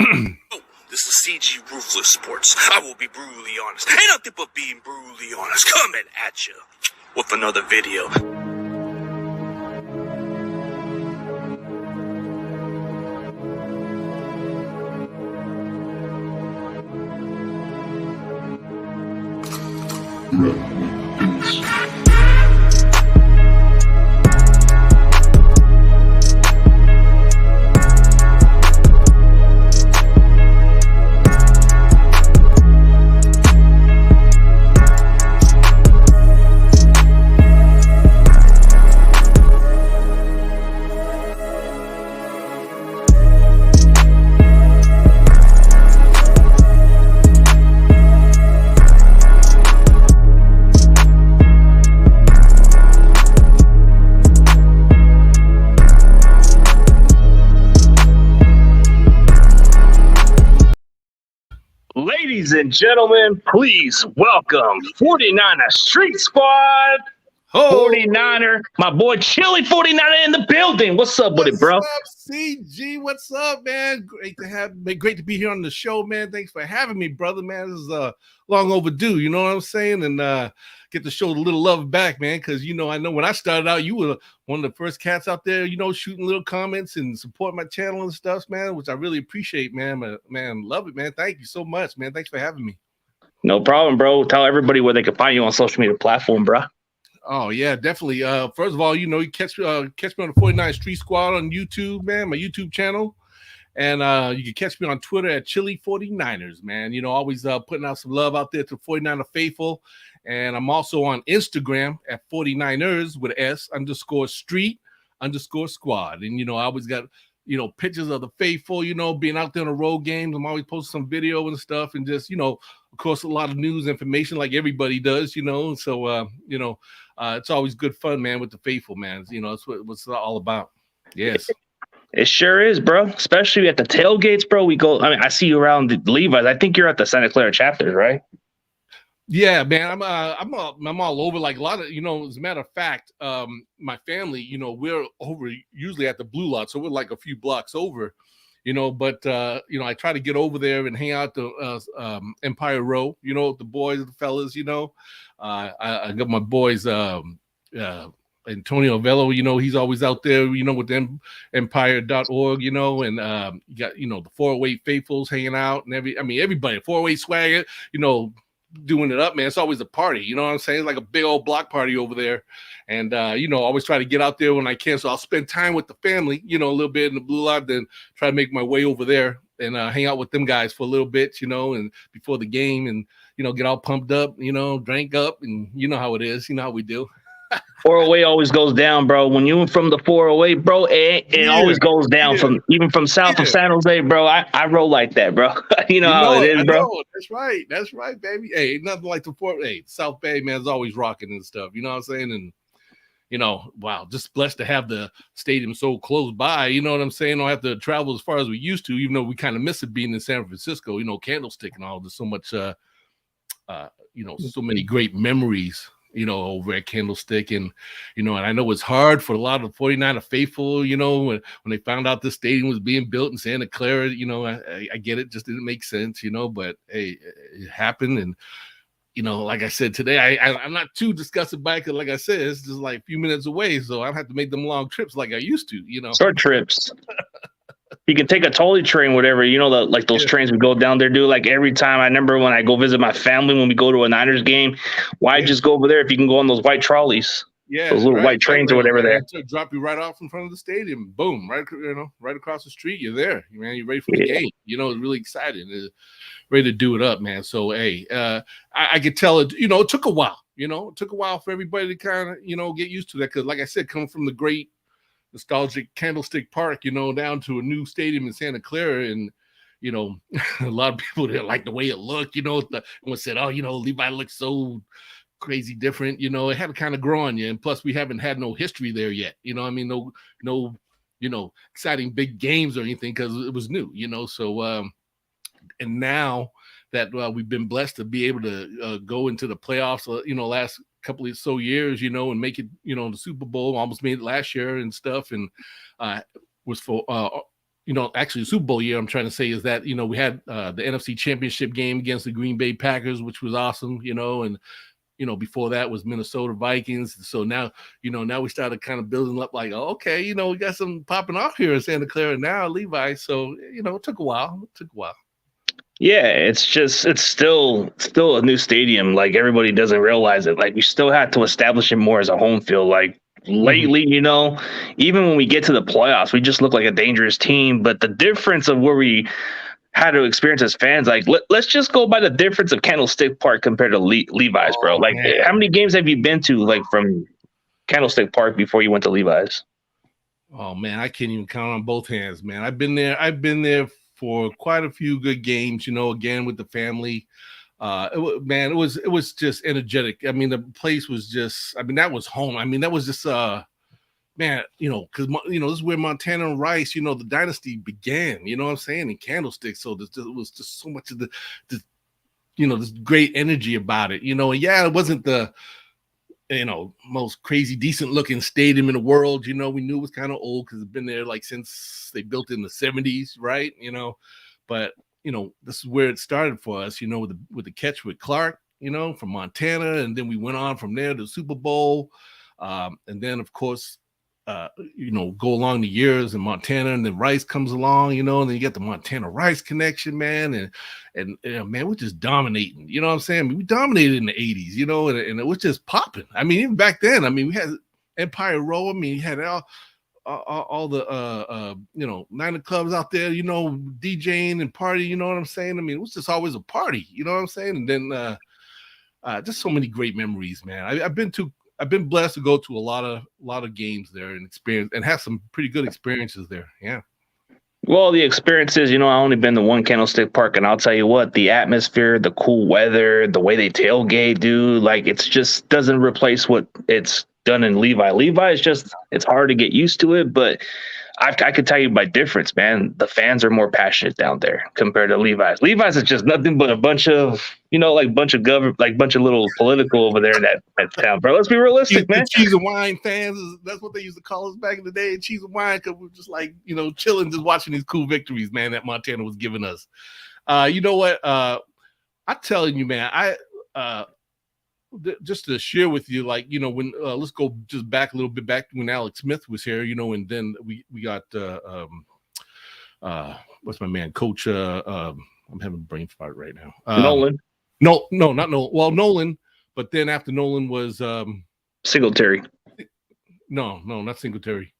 This is CG Ruthless Sports. I will be brutally honest. Ain't nothing but being brutally honest. Coming at you with another video. Ladies and gentlemen, please welcome 49er Street Squad. 49er, my boy Chilly49er in the building. What's up with it, bro? What's up, CG? What's up, man? Great to be here on the show, man. Thanks for having me, brother, man. This is long overdue, you know what I'm saying? And get to show a little love back, man, because, you know, I know when I started out, you were one of the first cats out there, you know, shooting little comments and support my channel and stuff, man, which I really appreciate, man. Man, love it, man. Thank you so much, man. Thanks for having me. No problem, bro. Tell everybody where they can find you on social media platform, bro. Oh, yeah, definitely. First of all, you know, you catch me on the 49 Street Squad on YouTube, man, my YouTube channel. And you can catch me on Twitter at Chilly49ers, man. You know, always putting out some love out there to 49er faithful. And I'm also on Instagram at 49ers with S_street_squad. And, you know, I always got, you know, pictures of the faithful, you know, being out there on the road games. I'm always posting some video and stuff and just, you know, of course, a lot of news information like everybody does, you know. So, you know, it's always good fun, man, with the faithful, man. You know, that's what it's all about. Yes. It sure is, bro. Especially at the tailgates, bro. We go. I mean, I see you around the Levi's. I think you're at the Santa Clara chapters, right? Yeah, man. I'm all over. Like a lot of, you know. As a matter of fact, my family, you know, we're over usually at the Blue Lot, so we're like a few blocks over, you know. But you know, I try to get over there and hang out the Empire Row, you know, the boys, the fellas, you know. I got my boys. Antonio Velo, you know, he's always out there, you know, with them empire.org, you know, and you got, you know, the 408 faithfuls hanging out and everybody, 408 swagger, you know, doing it up, man. It's always a party, you know what I'm saying? It's like a big old block party over there. And, you know, always try to get out there when I can. So I'll spend time with the family, you know, a little bit in the Blue Lot, then try to make my way over there and hang out with them guys for a little bit, you know, and before the game and, you know, get all pumped up, you know, drank up and you know how it is, you know how we do. 408 always goes down, bro. When you're from the 408, bro, it always goes down from south of San Jose, bro. I roll like that, bro. you know how it is, bro. That's right, baby. Hey, ain't nothing like the South Bay, man, is always rocking and stuff. You know what I'm saying? And you know, wow, just blessed to have the stadium so close by. You know what I'm saying? Don't have to travel as far as we used to, even though we kind of miss it being in San Francisco. You know, Candlestick and all. There's so much, you know, so many great memories, you know, over at Candlestick. And, you know, and I know it's hard for a lot of 49er faithful, you know, when they found out this stadium was being built in Santa Clara, you know, I get it, just didn't make sense, you know, but hey, it happened. And, you know, like I said today, I'm not too disgusted by it because, like I said, it's just like a few minutes away. So I don't have to make them long trips like I used to, you know. Short trips. You can take a trolley train, whatever, you know, like those trains we go down there, do like every time. I remember when I go visit my family, when we go to a Niners game, why just go over there if you can go on those white trolleys? Yeah, those little white trains or whatever there. Drop you right off in front of the stadium. Boom, right, you know, right across the street. You're there, man. You're ready for the game. You know, really excited, ready to do it up, man. So, hey, I could tell it. You know, it took a while. You know, it took a while for everybody to kind of, you know, get used to that because, like I said, coming from the great nostalgic Candlestick Park, you know, down to a new stadium in Santa Clara, and you know, a lot of people didn't like the way it looked. You know, everyone said, "Oh, you know, Levi looks so crazy different." You know, it had to kind of grow on you, and plus, we haven't had no history there yet. You know, I mean, no, you know, exciting big games or anything because it was new. You know, so and now that we've been blessed to be able to go into the playoffs, you know, last couple of years, you know, and make it, you know, the Super Bowl, almost made it last year and stuff, and was for actually the Super Bowl year, I'm trying to say, is that, we had the NFC Championship game against the Green Bay Packers, which was awesome, and, before that was Minnesota Vikings. So now, now we started kind of building up like, oh, okay, we got something popping off here in Santa Clara now, Levi. So, it took a while. Yeah, it's still a new stadium. Like, everybody doesn't realize it. Like, we still had to establish it more as a home field. Like, lately, even when we get to the playoffs, we just look like a dangerous team. But the difference of where we had to experience as fans, like, let's just go by the difference of Candlestick Park compared to Levi's, bro. Like, man, how many games have you been to, like, from Candlestick Park before you went to Levi's? Oh man, I can't even count on both hands, man. I've been there for quite a few good games, again with the family. It was just energetic. I mean, the place was just, that was home. I mean, that was just man, because this is where Montana and Rice, the dynasty began, you know what I'm saying, in Candlestick. So it was just so much of this great energy about it, and yeah, it wasn't the most crazy decent looking stadium in the world. We knew it was kind of old because it's been there like since they built it in the 70s, right? But this is where it started for us, with the catch with Clark, from Montana, and then we went on from there to the Super Bowl, and then of course go along the years in Montana, and then Rice comes along, and then you get the Montana Rice connection, man, and man, we're just dominating, you know what I'm saying? I mean, we dominated in the 80s, and it was just popping. I mean, even back then, I mean, we had Empire Row. I mean, you had all the Niner clubs out there, DJing and party, you know what I'm saying? I mean, it was just always a party, you know what I'm saying? And then just so many great memories, man. I've been blessed to go to a lot of games there and experience and have some pretty good experiences there. Yeah. Well, the experiences, I only been to one Candlestick Park, and I'll tell you what, the atmosphere, the cool weather, the way they tailgate, dude, like, it's just doesn't replace what it's done in Levi. Levi is just, it's hard to get used to it, but I could tell you by difference, man. The fans are more passionate down there compared to Levi's. Levi's is just nothing but a bunch of, bunch of little political over there in that town, bro. Let's be realistic, man. Cheese and wine fans, that's what they used to call us back in the day. Cheese and wine, because we're just like, chilling, just watching these cool victories, man, that Montana was giving us. You know what? I'm telling you, man, just to share with you, like, when let's go just back a little bit back when Alex Smith was here, and then we got what's my man, Coach? I'm having a brain fart right now. Nolan. No, not Nolan. Well, Nolan, but then after Nolan was Singletary. No, not Singletary.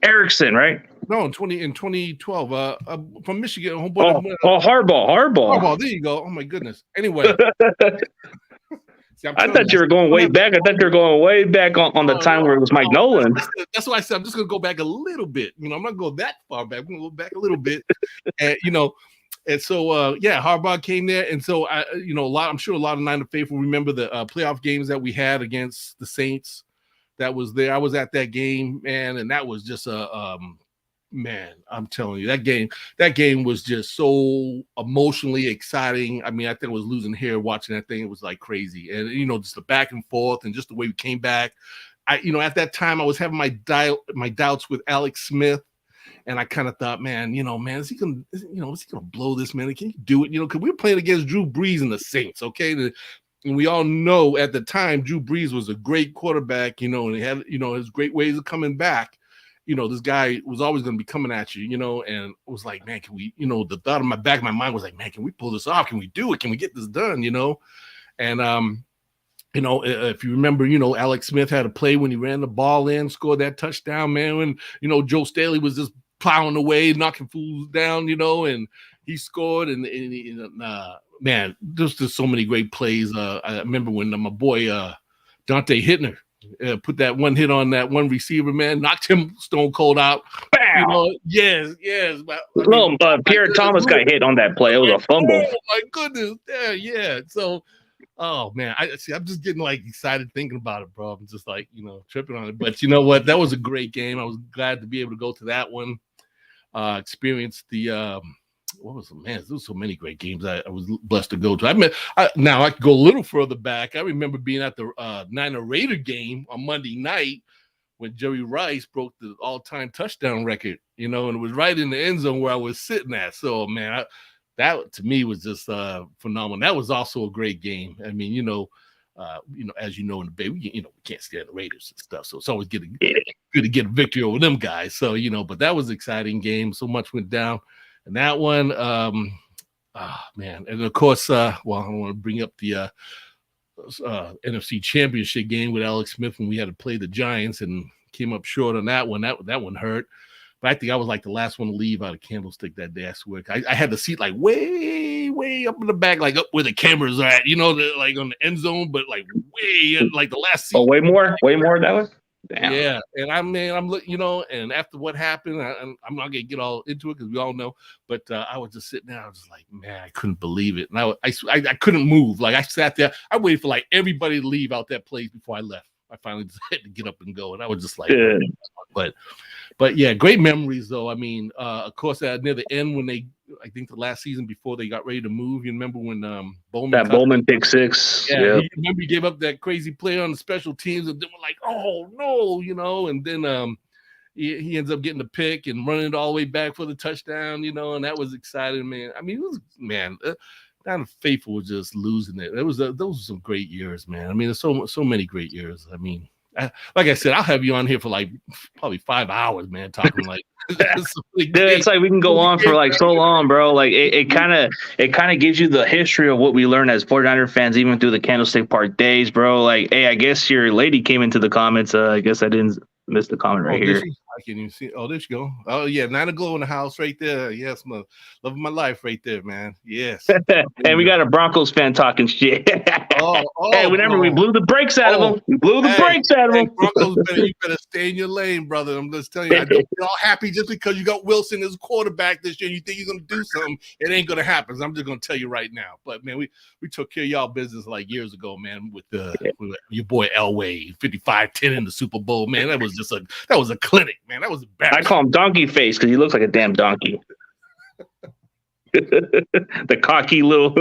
Erickson, right? No, in 2012. From Michigan, homeboy. Harbaugh. There you go. Oh my goodness. Anyway. See, I thought you were going way back. I thought you were going way back on the time where it was Mike Nolan. That's why I said I'm just going to go back a little bit. I'm not going to go that far back. I'm going to go back a little bit. And, and so, Harbaugh came there. And so, I'm sure a lot of Niner faithful remember the playoff games that we had against the Saints that was there. I was at that game, man, and that was just man, I'm telling you, that game was just so emotionally exciting. I mean, I think I was losing hair watching that thing. It was like crazy. And, just the back and forth and just the way we came back. At that time, I was having my doubts with Alex Smith. And I kind of thought, man, is he going to blow this, man? Can he do it? Because we were playing against Drew Brees and the Saints, okay? And we all know at the time, Drew Brees was a great quarterback, and he had, his great ways of coming back. This guy was always going to be coming at you, and it was like, man, can we, the thought in my back of my mind was like, man, can we pull this off? Can we do it? Can we get this done? And, if you remember, Alex Smith had a play when he ran the ball in, scored that touchdown, man, when, Joe Staley was just plowing away, knocking fools down, and he scored. And man, there's just so many great plays. I remember when my boy, Dante Hittner, put that one hit on that one receiver, man, knocked him stone cold out. Bam! Yes. Pierre Thomas got hit on that play. It was a fumble. Oh my goodness. Yeah. So, oh man, I'm just getting like excited thinking about it, bro. I'm just like, tripping on it. But you know what? That was a great game. I was glad to be able to go to that one. Experience the what was it, man? There was so many great games I was blessed to go to. Now I could go a little further back. I remember being at the Niner Raider game on Monday night when Jerry Rice broke the all-time touchdown record, and it was right in the end zone where I was sitting at. So, man, that to me was just phenomenal. That was also a great game. I mean, as you know, in the Bay, we can't stand the Raiders and stuff. So it's always good to get a victory over them guys. So, but that was an exciting game. So much went down. And that one, man. And of course, I want to bring up the NFC Championship game with Alex Smith when we had to play the Giants and came up short on that one. That one hurt. But I think I was like the last one to leave out of Candlestick that day. I swear. I had the seat like way, way up in the back, like up where the cameras are at, like on the end zone, but like way like the last seat. Oh, way more that was? Damn. Yeah. And I'm looking, and after what happened, I'm not gonna get all into it because we all know, but I was just sitting there. I was just like, man, I couldn't believe it. And I couldn't move. Like I sat there, I waited for like everybody to leave out that place before I left. I finally decided to get up and go. And I was just like, but yeah, great memories though. I mean, of course, near the end when I think the last season before they got ready to move, you remember when Bowman pick six? Yeah, remember he gave up that crazy play on the special teams, and then we're like, oh no, and then he ends up getting the pick and running it all the way back for the touchdown, and that was exciting, man. I mean, it was, man. Not faithful was just losing it. Those were some great years, man. I mean, there's so many great years. I mean, like I said, I'll have you on here for like probably 5 hours, man, talking like. It's like we can go on for like so long, bro. Like it kind of gives you the history of what we learned as 49er fans, even through the Candlestick Park days, bro. Like, hey, I guess your lady came into the comments. I guess I didn't miss the comment right here. I can't even see. Oh, there she go. Oh, yeah. Nina Glow in the house right there. Yes, my love of my life right there, man. Yes. And we got a Broncos fan talking shit. Hey, remember, we blew the brakes out of them. We blew the brakes out of them. Broncos, you better stay in your lane, brother. I'm just telling you. I don't get all happy just because you got Wilson as quarterback this year and you think you're going to do something. It ain't going to happen. I'm just going to tell you right now. But, man, we took care of y'all business like years ago, man, with your boy Elway, 55-10 in the Super Bowl, man. That was a clinic. Man, that was embarrassing. I call him Donkey Face because he looks like a damn donkey. The cocky little.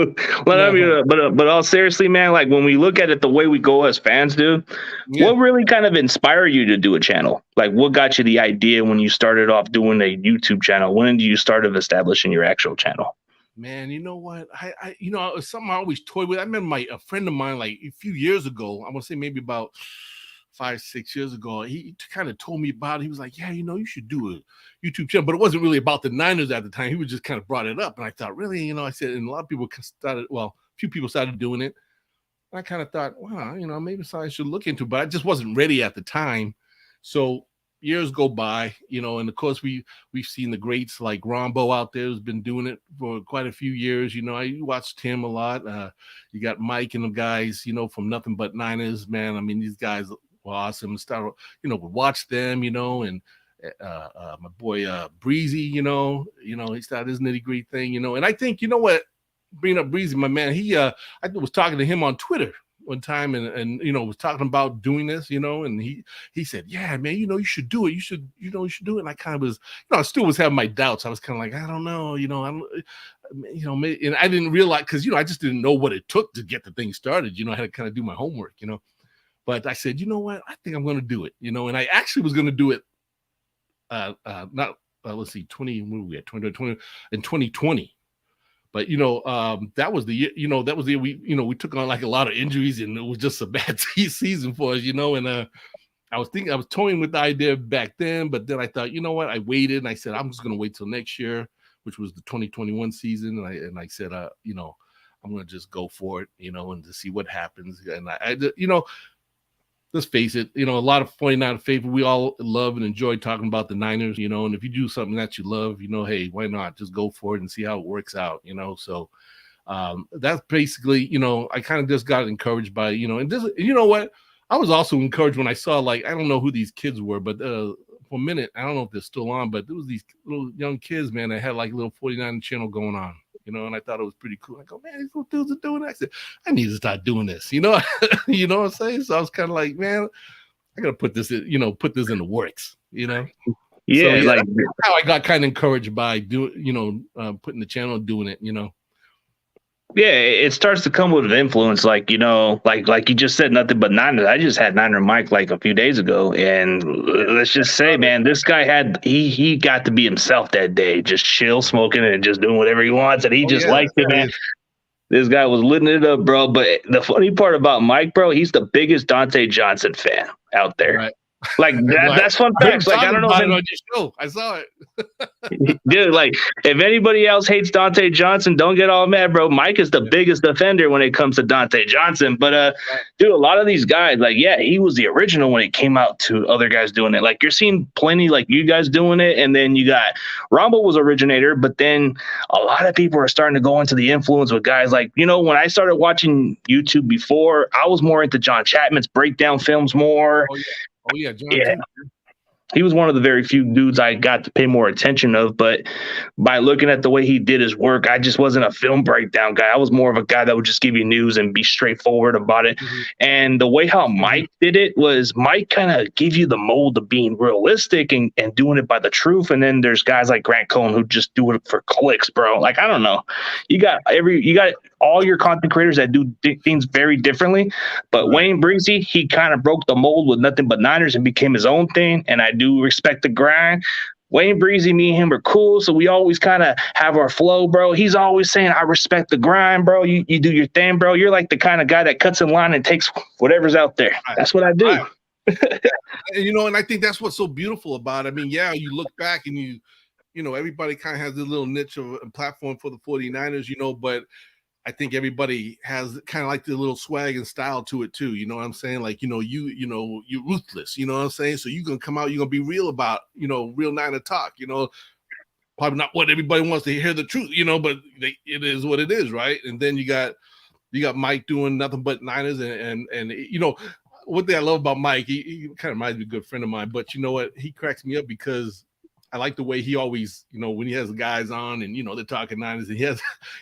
But all seriously, man, like when we look at it the way we go as fans, dude, what really kind of inspired you to do a channel? Like, what got you the idea when you started off doing a YouTube channel? When did you start establishing your actual channel? Man, you know what? I it's something I always toyed with. I remember a friend of mine, like a few years ago, I want to say maybe about 5-6 years ago, he kind of told me about it. He was like, yeah, you should do a YouTube channel, but it wasn't really about the Niners at the time. He was just kind of brought it up. And I thought, really, I said, and a lot of people started, a few people started doing it. And I kind of thought, wow, maybe something I should look into, but I just wasn't ready at the time. So years go by, and of course we've seen the greats like Rombo out there who's been doing it for quite a few years. I watched him a lot. You got Mike and the guys, from Nothing But Niners, man. I mean, these guys were awesome. Start, would watch them, and my boy Breezy, he started his nitty-gritty thing, and I think, what, bringing up Breezy, my man, I was talking to him on Twitter one time and was talking about doing this, and he said, yeah, man, you should do it. You should do it. And I kind of was, I still was having my doubts. I was kind of like, I don't know, and I didn't realize, because, I just didn't know what it took to get the thing started. I had to kind of do my homework, but I said, you know what, I think I'm going to do it, and I actually was going to do it, let's see, 2020 in 2020. But that was the year. That was the year we took on like a lot of injuries, and it was just a bad season for us. And I was toying with the idea back then, but then I thought, you know what? I waited, and I said I'm just going to wait till next year, which was the 2021 season. And I said, I'm going to just go for it, and to see what happens. And I let's face it, a lot of 49er faithful, we all love and enjoy talking about the Niners, and if you do something that you love, hey, why not just go for it and see how it works out, so that's basically, I kind of just got encouraged by, and this, what, I was also encouraged when I saw, like, I don't know who these kids were, but for a minute, I don't know if they're still on, but there was these little young kids, man, that had like a little 49 channel going on. And I thought it was pretty cool. I go, man, these little dudes are doing it. I said, I need to start doing this, you know what I'm saying? So I was kind of like, man, I got to put this in the works, Yeah, so, like that's how I got kind of encouraged by putting the channel, doing it, Yeah, it starts to come with influence, like like you just said, nothing but Niners. I just had Niner Mike like a few days ago, and let's just say, man, this guy he got to be himself that day, just chill, smoking, and just doing whatever he wants, and he just liked it, man. This guy was litting it up, bro. But the funny part about Mike, bro, he's the biggest Dante Johnson fan out there. Right. Like that's fun facts. Like I don't know if on your show. I saw it. dude, like if anybody else hates Dante Johnson, don't get all mad, bro. Mike is the biggest defender when it comes to Dante Johnson. But dude, a lot of these guys, like, yeah, he was the original when it came out to other guys doing it. Like you're seeing plenty like you guys doing it, and then you got Rumble was originator, but then a lot of people are starting to go into the influence with guys like, when I started watching YouTube before, I was more into John Chapman's breakdown films more. Oh yeah, John. Yeah. He was one of the very few dudes I got to pay more attention of, but by looking at the way he did his work, I just wasn't a film breakdown guy. I was more of a guy that would just give you news and be straightforward about it. Mm-hmm. And the way how Mike did it was Mike kind of gave you the mold of being realistic and doing it by the truth. And then there's guys like Grant Cohn who just do it for clicks, bro. Like, I don't know. You got all your content creators that do things very differently, but Wayne Breezy, he kind of broke the mold with Nothing But Niners and became his own thing. And I do respect the grind. Wayne Breezy, me and him are cool, so we always kind of have our flow, bro. He's always saying, I respect the grind, bro. You do your thing, bro. You're like the kind of guy that cuts in line and takes whatever's out there. That's what I do. And I think that's what's so beautiful about it. I mean, yeah, you look back and everybody kind of has this little niche of a platform for the 49ers, but I think everybody has kind of like the little swag and style to it too. You know what I'm saying? Like, you're ruthless, you know what I'm saying? So you're going to come out, you're going to be real about, real Niner talk, probably not what everybody wants to hear the truth, but it is what it is. Right. And then you got Mike doing Nothing But Niners and one thing I love about Mike, he kind of reminds me of a good friend of mine, but you know what? He cracks me up because I like the way he always, when he has guys on and, they're talking Niners, and he has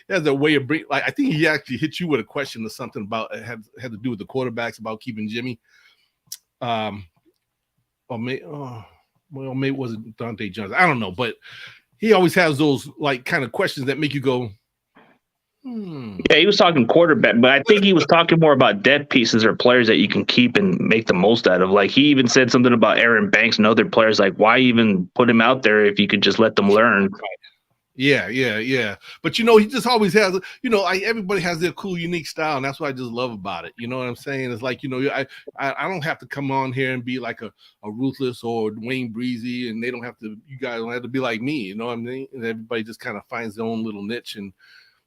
a way of bring. Like, I think he actually hit you with a question or something about had to do with the quarterbacks about keeping Jimmy. Maybe it wasn't Dante Johnson. I don't know, but he always has those like kind of questions that make you go, Yeah, he was talking quarterback, but I think he was talking more about depth pieces or players that you can keep and make the most out of. Like, he even said something about Aaron Banks and other players. Like, why even put him out there if you could just let them learn? Yeah. But he just always has, everybody has their cool, unique style, and that's what I just love about it. You know what I'm saying? It's like, I don't have to come on here and be like a Ruthless or Wayne Breezy, and you guys don't have to be like me. You know what I mean? And everybody just kind of finds their own little niche and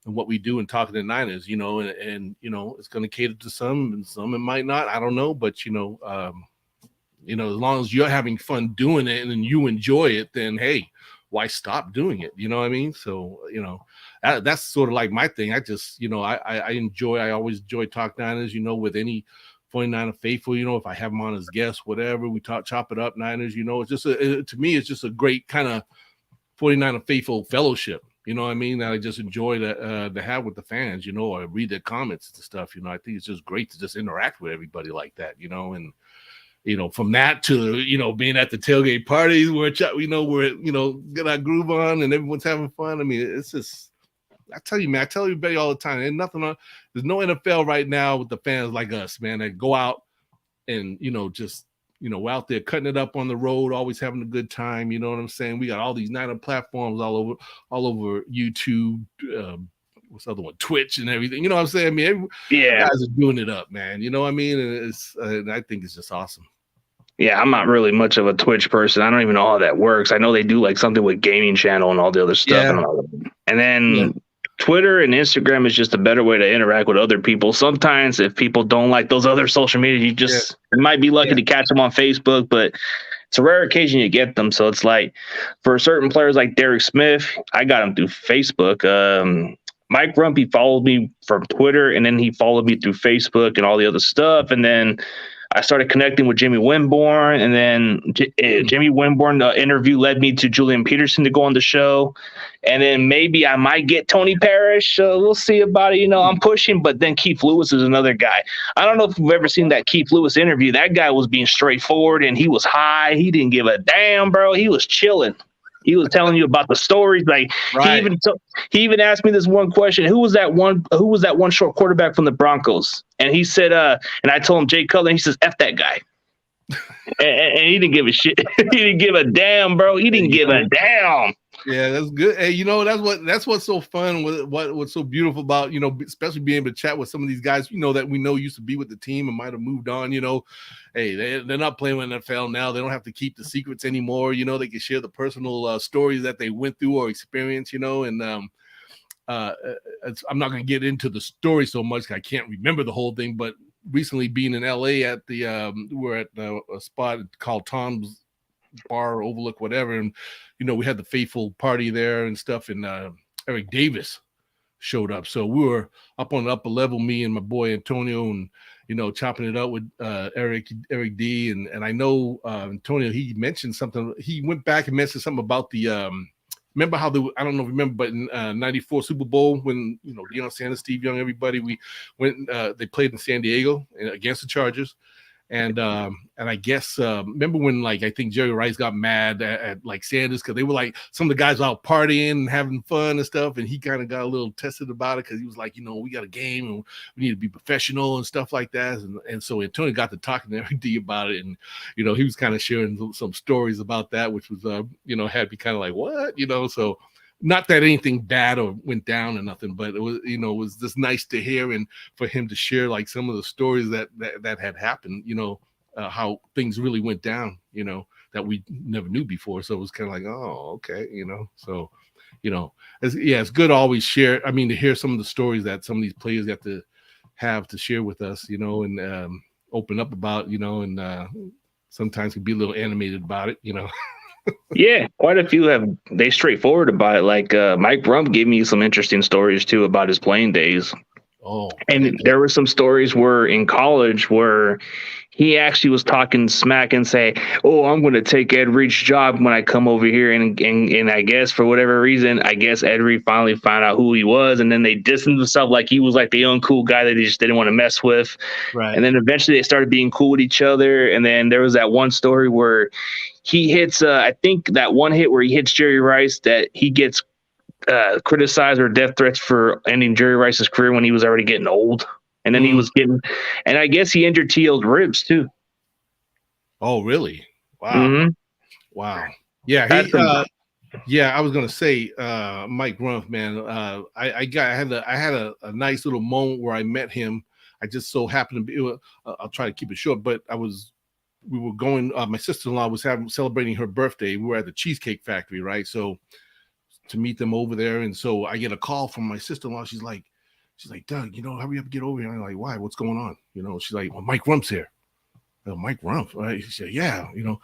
what we do in talking to Niners, and it's going to cater to some, and some it might not. I don't know, but as long as you're having fun doing it and you enjoy it, then hey, why stop doing it? You know what I mean? So that's sort of like my thing. I just I always enjoy talk Niners. With any 49er faithful. If I have them on as guests, whatever, we chop it up Niners. It's just to me, it's just a great kind of 49er faithful fellowship. You know what I mean? That I just enjoy to have with the fans, or read their comments and stuff. I think it's just great to just interact with everybody like that, and from that to, being at the tailgate parties where, get our groove on and everyone's having fun. I mean, it's just, I tell you, man, I tell everybody all the time, there's no NFL right now with the fans like us, man, that go out and, we're out there cutting it up on the road, always having a good time. You know what I'm saying? We got all these Niner platforms all over YouTube. What's the other one? Twitch and everything. You know what I'm saying? I mean, guys are doing it up, man. You know what I mean? And I think it's just awesome. Yeah, I'm not really much of a Twitch person. I don't even know how that works. I know they do like something with gaming channel and all the other stuff. Yeah. And then Twitter and Instagram is just a better way to interact with other people. Sometimes if people don't like those other social media, you just might be lucky to catch them on Facebook, but it's a rare occasion you get them. So it's like for certain players like Derek Smith, I got him through Facebook. Mike Rumpy followed me from Twitter, and then he followed me through Facebook and all the other stuff. And then I started connecting with Jimmy Winborn, and then Jimmy Winborn interview led me to Julian Peterson to go on the show. And then maybe I might get Tony Parrish. We'll see about it. I'm pushing, but then Keith Lewis is another guy. I don't know if you've ever seen that Keith Lewis interview. That guy was being straightforward, and he was high. He didn't give a damn, bro. He was chilling. He was telling you about the stories. Like Right. he even asked me this one question: Who was that one short quarterback from the Broncos? And he said, and I told him Jay Cutler. And he says, "F that guy." and he didn't give a shit. He didn't give a damn, bro. He didn't give a damn. Yeah, that's good. Hey, you know, that's what's so fun. What's so beautiful about, you know, especially being able to chat with some of these guys, you know, that we know used to be with the team and might have moved on. You know, hey, they're not playing with NFL now. They don't have to keep the secrets anymore. You know, they can share the personal stories that they went through or experienced. You know, and I'm not going to get into the story so much. I can't remember the whole thing, but recently being in LA at we're at a spot called Tom's Bar Overlook, whatever, and you know, we had the faithful party there and stuff, and Eric Davis showed up. So we were up on the upper level, me and my boy Antonio, and you know, chopping it up with Eric D, and I know Antonio, he mentioned something. He went back and mentioned something about the remember how I don't know if you remember, but in '94 Super Bowl when, you know, Deion Sanders, Steve Young, everybody, we went, they played in San Diego against the Chargers. And I guess remember when, like, I think Jerry Rice got mad at like Sanders because they were like, some of the guys were out partying and having fun and stuff, and he kind of got a little tested about it because he was like, you know, we got a game and we need to be professional and stuff like that. And so Antonio got to talking to every D about it, and you know, he was kind of sharing some stories about that, which was you know, had me kind of like, what, you know, so. Not that anything bad or went down or nothing, but it was, you know, it was just nice to hear and for him to share like some of the stories that had happened, you know, how things really went down, you know, that we never knew before. So it was kind of like, oh, okay, you know. So, you know, it's good to always share. I mean, to hear some of the stories that some of these players have to share with us, you know, and open up about, you know, and sometimes can be a little animated about it, you know. Yeah, quite a few they straightforward about it. Like Mike Rump gave me some interesting stories too about his playing days. Oh, and there were some stories where in college where he actually was talking smack and say, "Oh, I'm going to take Ed Reed's job when I come over here." And I guess for whatever reason, I guess Ed Reed finally found out who he was, and then they distanced themselves like he was like the uncool guy that they just didn't want to mess with. Right. And then eventually they started being cool with each other. And then there was that one story where he hits, I think that one hit where he hits Jerry Rice, that he gets criticized or death threats for ending Jerry Rice's career when he was already getting old. And then he was getting, and I guess he injured T.O.'s ribs too. Oh, really? Wow. Mm-hmm. Wow. Yeah. I was gonna say, Mike Rumph, man. I had a nice little moment where I met him. I just so happened to be. I'll try to keep it short, but we were going. My sister-in-law was celebrating her birthday. We were at the Cheesecake Factory, right? So to meet them over there, and so I get a call from my sister-in-law. She's like, Doug, you know, hurry up, get over here. I'm like, why? What's going on? You know, she's like, well, Mike Rumph's here. Mike Rumph, right? She said, yeah, you know.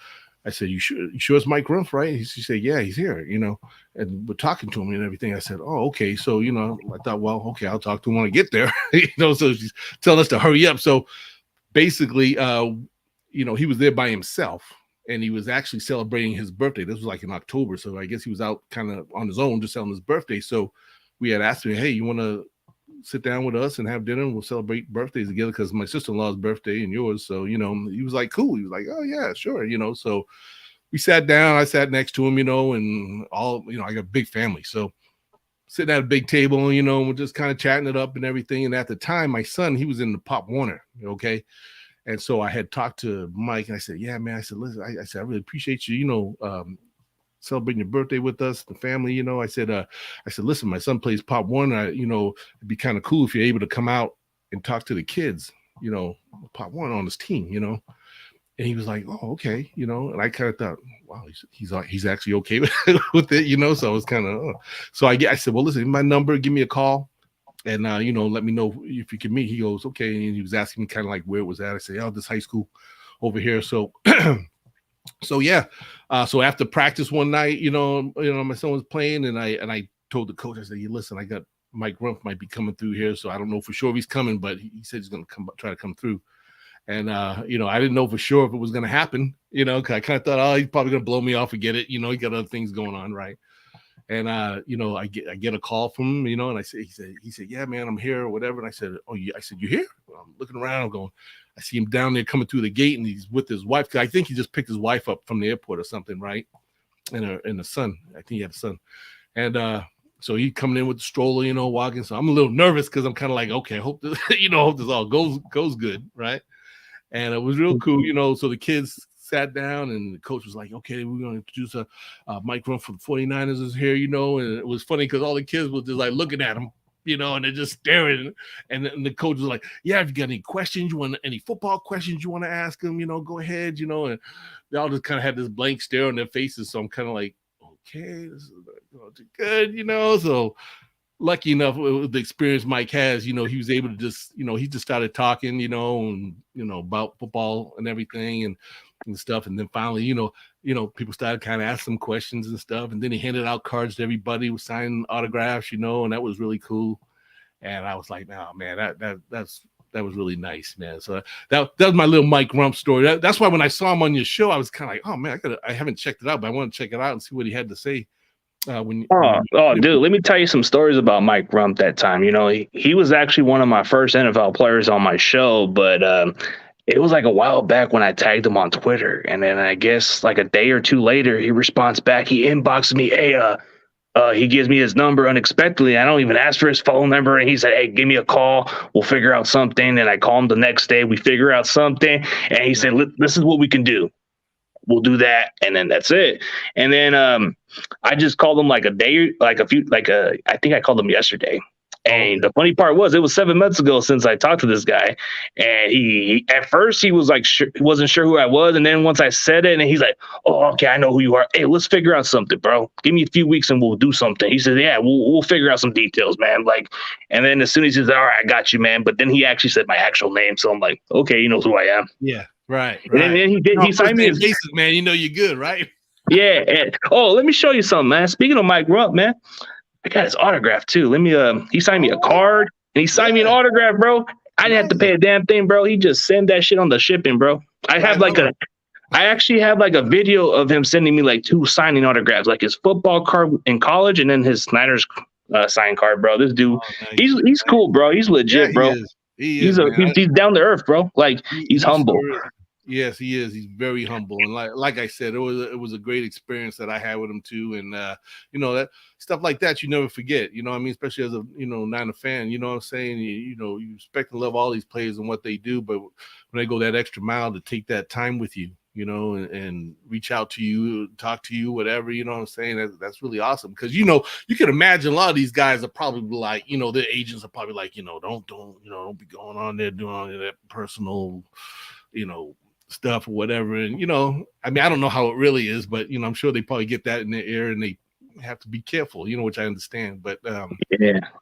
I said, you sure it's Mike Rumph, right? She said, yeah, he's here, you know, and we're talking to him and everything. I said, oh, okay. So, you know, I thought, well, okay, I'll talk to him when I get there, you know, so she's telling us to hurry up. So basically, you know, he was there by himself and he was actually celebrating his birthday. This was like in October. So I guess he was out kind of on his own, just on his birthday. So we had asked him, hey, you want to sit down with us and have dinner and we'll celebrate birthdays together because my sister-in-law's birthday and yours. So, you know, he was like, cool. He was like, oh yeah, sure. You know, so we sat down, I sat next to him, you know, and all, you know, I got a big family. So sitting at a big table, you know, and we're just kind of chatting it up and everything. And at the time, my son, he was in the Pop Warner. Okay. And so I had talked to Mike and I said, yeah, man, I said, listen, I said, I really appreciate you, you know, celebrating your birthday with us, the family, you know. I said, listen, my son plays Pop Warner. You know, it'd be kind of cool if you're able to come out and talk to the kids, you know, Pop Warner on his team, you know. And he was like, oh, okay, you know. And I kind of thought, wow, he's actually okay with it, you know. So I was kind of, so I said, well, listen, my number, give me a call, and you know, let me know if you can meet. He goes, okay, and he was asking me kind of like where it was at. I said, oh, this high school over here. So. So yeah, so after practice one night, you know, my son was playing, and I told the coach, I said, listen, I got Mike Rumph might be coming through here, so I don't know for sure if he's coming, but he said he's going to try to come through, and you know, I didn't know for sure if it was going to happen, you know, because I kind of thought, oh, he's probably going to blow me off and get it, you know, he got other things going on, right? And you know, I get a call from him, you know, and he said, yeah, man, I'm here or whatever, and I said, oh, I said, you here? I'm looking around, going. I see him down there coming through the gate, and he's with his wife. I think he just picked his wife up from the airport or something, right? and a son. I think he had a son. And so he coming in with the stroller, you know, walking. So I'm a little nervous because I'm kind of like, okay, hope this, hope this all goes good, right? And it was real cool, you know. So the kids sat down and the coach was like, okay, we're going to introduce Mike Rump from the 49ers is here, you know. And it was funny because all the kids were just like looking at him, you know, and they're just staring. And the coach was like, yeah, if you got any questions, you want any football questions you want to ask him, you know, go ahead, you know. And they all just kind of had this blank stare on their faces. So I'm kind of like, okay, this is good, you know. So lucky enough with the experience Mike has, you know, he was able to just, you know, he just started talking, you know, and, you know, about football and everything and stuff. And then finally, you know, people started kind of asking him questions and stuff. And then he handed out cards to everybody, was signing autographs, you know, and that was really cool. And I was like, no, man, that was really nice, man. So that was my little Mike Rump story. That's why when I saw him on your show, I was kind of like, oh man, I haven't checked it out, but I want to check it out and see what he had to say. Dude, let me tell you some stories about Mike Rump that time. You know, he was actually one of my first NFL players on my show, but it was like a while back when I tagged him on Twitter. And then I guess like a day or two later, he responds back. He inboxes me, hey, he gives me his number unexpectedly. I don't even ask for his phone number. And he said, hey, give me a call. We'll figure out something. And I call him the next day. We figure out something. And he said, this is what we can do. We'll do that. And then that's it. And then I just called him like a day, I think I called him yesterday. And the funny part was, it was 7 months ago since I talked to this guy. And he at first he was like, he wasn't sure who I was. And then once I said it, and he's like, oh, okay, I know who you are. Hey, let's figure out something, bro. Give me a few weeks and we'll do something. He said, yeah, we'll figure out some details, man. Like, and then as soon as he said, all right, I got you, man. But then he actually said my actual name. So I'm like, okay, he knows who I am. Yeah. Right. And then he signed me his bases, man. You know you're good, right? Yeah. And, let me show you something, man. Speaking of Mike Rump, man, I got his autograph too. Let me he signed me a card and he signed me an autograph, bro. I didn't have to pay a damn thing, bro. He just sent that shit on the shipping, bro. I actually have like a video of him sending me like 2 signing autographs, like his football card in college and then his Niners sign card, bro. This dude, he's cool, bro. He's legit, bro. He's down to earth, bro. Like he's humble. Yes, he is. He's very humble, and like I said, it was a great experience that I had with him too. And you know, that stuff like that you never forget. You know what I mean? Especially as a Niner fan. You know what I'm saying? You respect and love all these players and what they do, but when they go that extra mile to take that time with you, you know, and reach out to you, talk to you, whatever, you know what I'm saying? That's really awesome. Because, you can imagine a lot of these guys are probably like, their agents are probably like, don't be going on there doing all that personal, stuff or whatever. And, I mean, I don't know how it really is, but, I'm sure they probably get that in their ear and they have to be careful, which I understand. But yeah,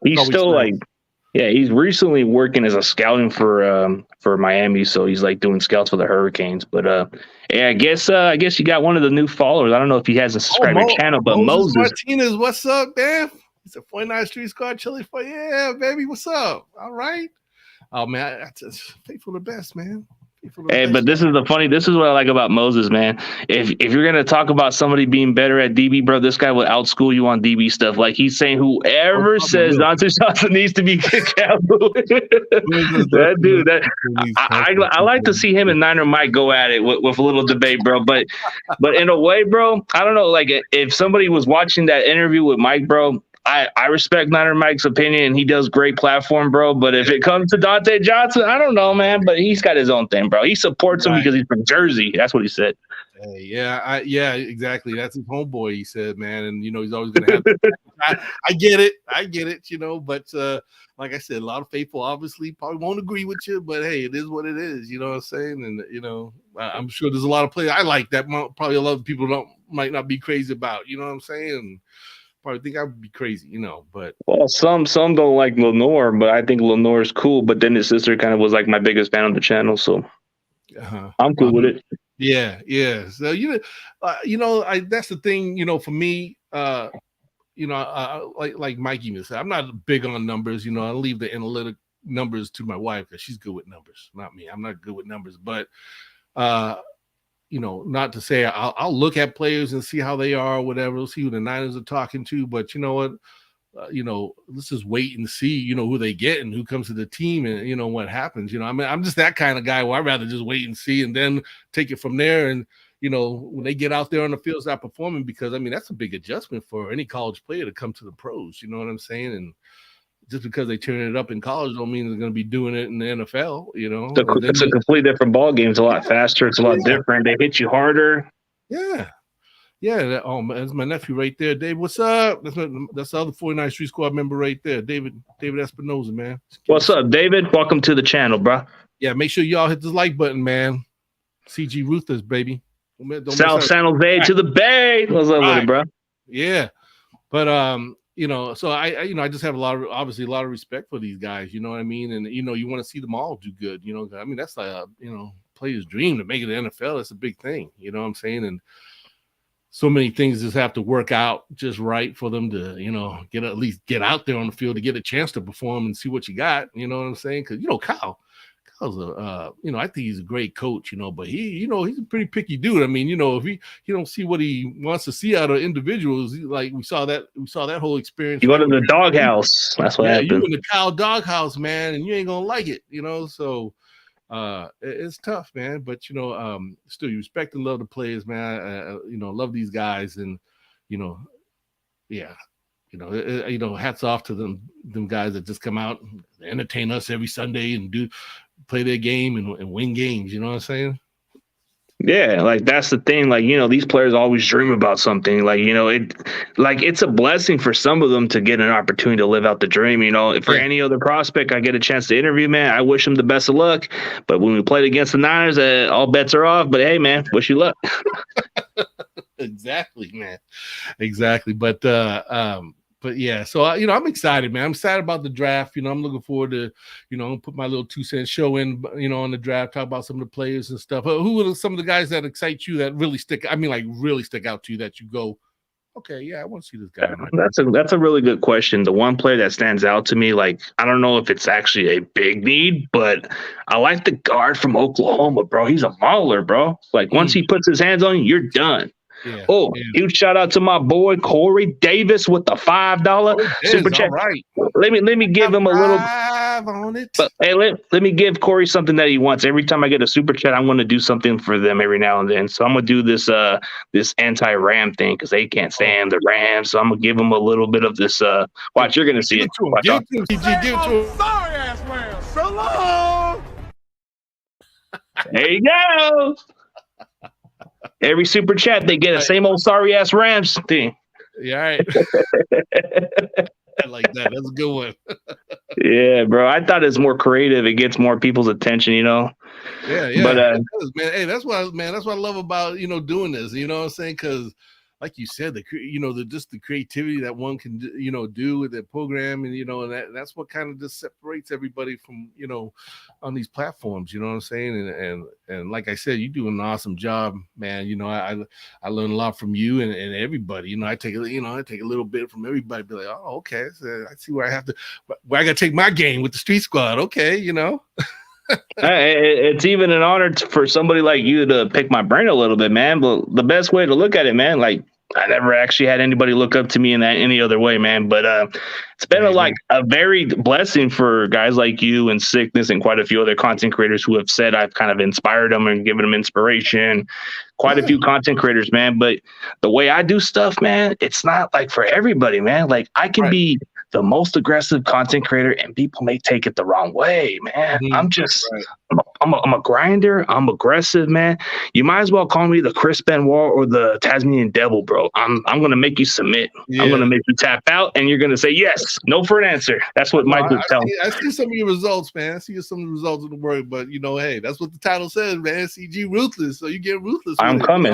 he's still like, yeah, he's recently working as a scouting for Miami, so he's like doing scouts for the Hurricanes. But yeah, I guess you got one of the new followers. I don't know if he hasn't subscribed to your channel, but Moses Martinez, what's up, man? It's a 49 Street Squad Chili for yeah, baby, what's up? All right. Oh man, that's faithful the best, man. Hey, but this is what I like about Moses, man. If you're gonna talk about somebody being better at DB, bro, this guy will outschool you on DB stuff. Like he's saying, whoever says Dante Johnson needs to be kicked out, that dude. I like to see him and Niner Mike go at it with a little debate, bro. But in a way, bro, I don't know. Like if somebody was watching that interview with Mike, bro. I respect Niner Mike's opinion, and he does great platform, bro. But if it comes to Dante Johnson, I don't know, man. But he's got his own thing, bro. He supports him because he's from Jersey. That's what he said. Hey, yeah, exactly. That's his homeboy, he said, man. And, he's always going to have I get it, But like I said, a lot of faithful obviously probably won't agree with you. But, hey, it is what it is. You know what I'm saying? And, I'm sure there's a lot of players I like that probably a lot of people might not be crazy about. You know what I'm saying? And, probably think I would be crazy, but some don't like Lenore, but I think Lenore is cool. But then his sister kind of was like my biggest fan on the channel, so I'm cool with it. Yeah. So that's the thing, for me, like Mikey said, I'm not big on numbers. I leave the analytic numbers to my wife because she's good with numbers, not me. I'm not good with numbers, but not to say I'll look at players and see how they are or whatever. We'll see who the Niners are talking to. But you know what? Let's just wait and see, who they get and who comes to the team and, what happens. I mean, I'm just that kind of guy where I'd rather just wait and see and then take it from there. And, when they get out there on the field, start performing, because I mean that's a big adjustment for any college player to come to the pros. You know what I'm saying? And just because they turn it up in college don't mean they're going to be doing it in the NFL. It's a completely different ball game. It's a lot faster. It's a lot different. They hit you harder. Yeah. That's my nephew right there. Dave, what's up? That's the other 49 Street Squad member right there. David Espinoza, man. What's up, David? Welcome to the channel, bro. Yeah, make sure y'all hit the like button, man. CG Ruthless, baby. South San Jose to the Bay. What's up with it, bro? Yeah. But so I just have a lot of respect for these guys, you know what I mean? And you want to see them all do good, I mean, that's like player's dream to make it the NFL. That's a big thing, you know what I'm saying? And so many things just have to work out just right for them to, at least get out there on the field to get a chance to perform and see what you got. You know what I'm saying? Because Kyle's I think he's a great coach, but he's a pretty picky dude. I mean, if he don't see what he wants to see out of individuals, like we saw that whole experience. You go to the doghouse. That's what happened. You in the Kyle doghouse, man, and you ain't gonna like it, So it's tough, man. But still, you respect and love the players, man. Love these guys, and hats off to them guys that just come out and entertain us every Sunday and play their game and win games. You know what I'm saying? Yeah, like that's the thing. Like, these players always dream about something. Like, it's a blessing for some of them to get an opportunity to live out the dream. For any other prospect I get a chance to interview, man, I wish them the best of luck. But when we played against the Niners, all bets are off. But hey, man, wish you luck. Exactly, man. Exactly. But yeah, so I'm excited, man. I'm excited about the draft. I'm looking forward to, put my little 2-cent show in, on the draft, talk about some of the players and stuff. Who are some of the guys that excite you, that really stick out to you, that you go, okay, yeah, I want to see this guy. That's a really good question. The one player that stands out to me, like, I don't know if it's actually a big need, but I like the guard from Oklahoma, bro. He's a mauler, bro. Like, once he puts his hands on you, you're done. Yeah, huge shout out to my boy Corey Davis with the $5 super chat. Right. Let me give him a little on it. But hey, let me give Corey something that he wants. Every time I get a super chat, I'm going to do something for them every now and then. So I'm going to do this anti-Ram thing because they can't stand the Rams. So I'm going to give them a little bit of this. Watch, you're going to see it. Give it to him. Sorry ass Rams. So long. There you go. Every super chat, they get the same old sorry ass Rams thing. Yeah, right. I like that. That's a good one. Yeah, bro. I thought it's more creative. It gets more people's attention, Yeah. But man, hey, that's what I love about doing this. You know what I'm saying? Because, like you said, just the creativity that one can do with their program, and that's what kind of just separates everybody from on these platforms. You know what I'm saying? And like I said, you do an awesome job, man. I learn a lot from you and everybody. I take a little bit from everybody. Be like, oh, okay, so I see where I got to take my game with the Street Squad. Okay, It's even an honor for somebody like you to pick my brain a little bit, man. But the best way to look at it, man, like, I never actually had anybody look up to me in any other way, man. But it's been a very blessing for guys like you and Sickness and quite a few other content creators who have said I've kind of inspired them and given them inspiration. Quite a few content creators, man. But the way I do stuff, man, it's not like for everybody, man. Like, I can be the most aggressive content creator and people may take it the wrong way, man. I'm just, I'm a grinder. I'm aggressive, man. You might as well call me the Chris Benoit or the Tasmanian Devil, bro. I'm going to make you submit. I'm going to make you tap out and you're going to say yes. No for an answer. That's what Mike would tell me. I see some of your results, man. I see some of the results of the work, but hey, that's what the title says, man. CG Ruthless. So you get ruthless. I'm coming.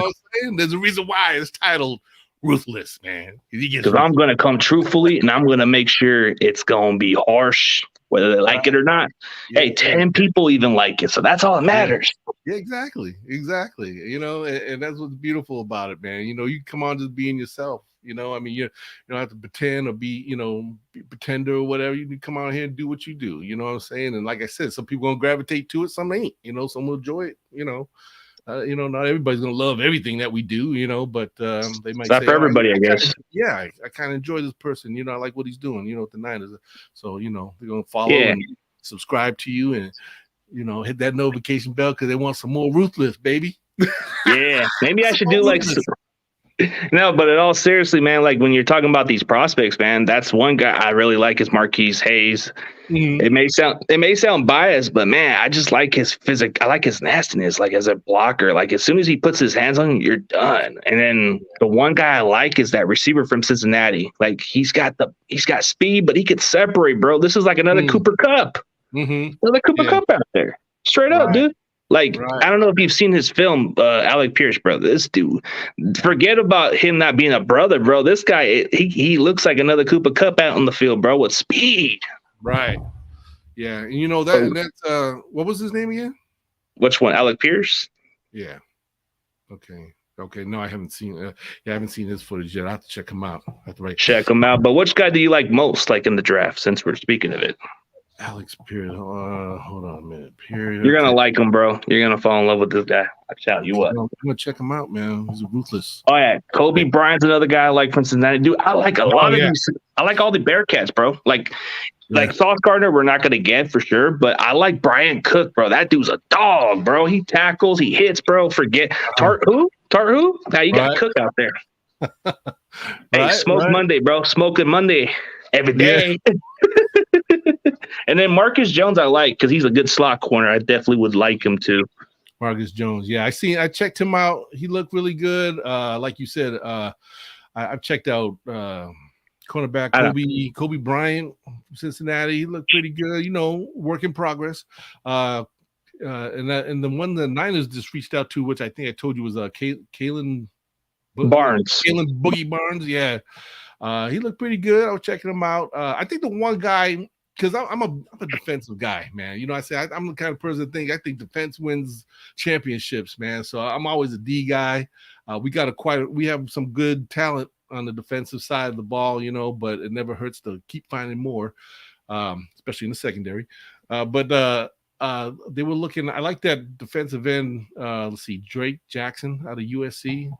There's a reason why it's titled Ruthless, man. Because I'm going to come truthfully and I'm going to make sure it's going to be harsh, whether they like it or not. Hey, 10 people even like it. So that's all that matters. Yeah, exactly. And that's what's beautiful about it, man. You come on just being yourself. I mean, you don't have to pretend or be be pretender or whatever. You can come out here and do what you do. You know what I'm saying? And like I said, some people gonna gravitate to it, some ain't. Some will enjoy it. Not everybody's gonna love everything that we do. But they might. It's not for everybody, I guess. I kind of enjoy this person. I like what he's doing. With the Niners. So they're gonna follow and subscribe to you and hit that notification bell because they want some more Ruthless, baby. Yeah, maybe I should do like. No, but in all seriously, man, like when you're talking about these prospects, man, that's one guy I really like is Marquise Hayes. Mhm. It may sound biased, but man, I just like his physic. I like his nastiness, like as a blocker. Like as soon as he puts his hands on you, you're done. And then the one guy I like is that receiver from Cincinnati. Like he's got speed, but he could separate, bro. This is like another Cooper Cup. Another Cooper Cup out there. Straight up, dude. Like, I don't know if you've seen his film, Alec Pierce, bro. This dude, forget about him not being a brother, bro. This guy, he looks like another Cooper Cup out on the field, bro, with speed. Right. Yeah. And you know, that's what was his name again? Which one? Alec Pierce? Yeah. Okay. No, I haven't seen I haven't seen his footage yet. I have to check him out. Check him out. But which guy do you like most, like in the draft, since we're speaking of it? Alex Pierce. Hold on a minute. Pierce. You're gonna like him, bro. You're gonna fall in love with this guy. I tell you what. I'm gonna check him out, man. He's ruthless. Oh yeah, Kobe Bryant's another guy I like from Cincinnati. Dude, I like a lot of these. I like all the Bearcats, bro. Like Sauce Gardner, we're not gonna get for sure, but I like Brian Cook, bro. That dude's a dog, bro. He tackles, he hits, bro. Forget Tart who? Now you got Cook out there. Hey, Smoke Monday, bro. Smoking Monday every day. Yeah. And then Marcus Jones, I like because he's a good slot corner. I definitely would like him too. Marcus Jones, yeah, I checked him out. He looked really good. Like you said, I've checked out cornerback Kobe Bryant from Cincinnati. He looked pretty good. You know, work in progress. And the one the Niners just reached out to, which I think I told you was Kalen Barnes. Kalen Boogie Barnes, yeah. He looked pretty good. I was checking him out. I think the one guy, because I'm a defensive guy, man. You know, I'm the kind of person that I think defense wins championships, man. So I'm always a D guy. We have some good talent on the defensive side of the ball, you know, but it never hurts to keep finding more, especially in the secondary. But they were looking. I like that defensive end. Let's see, Drake Jackson out of USC.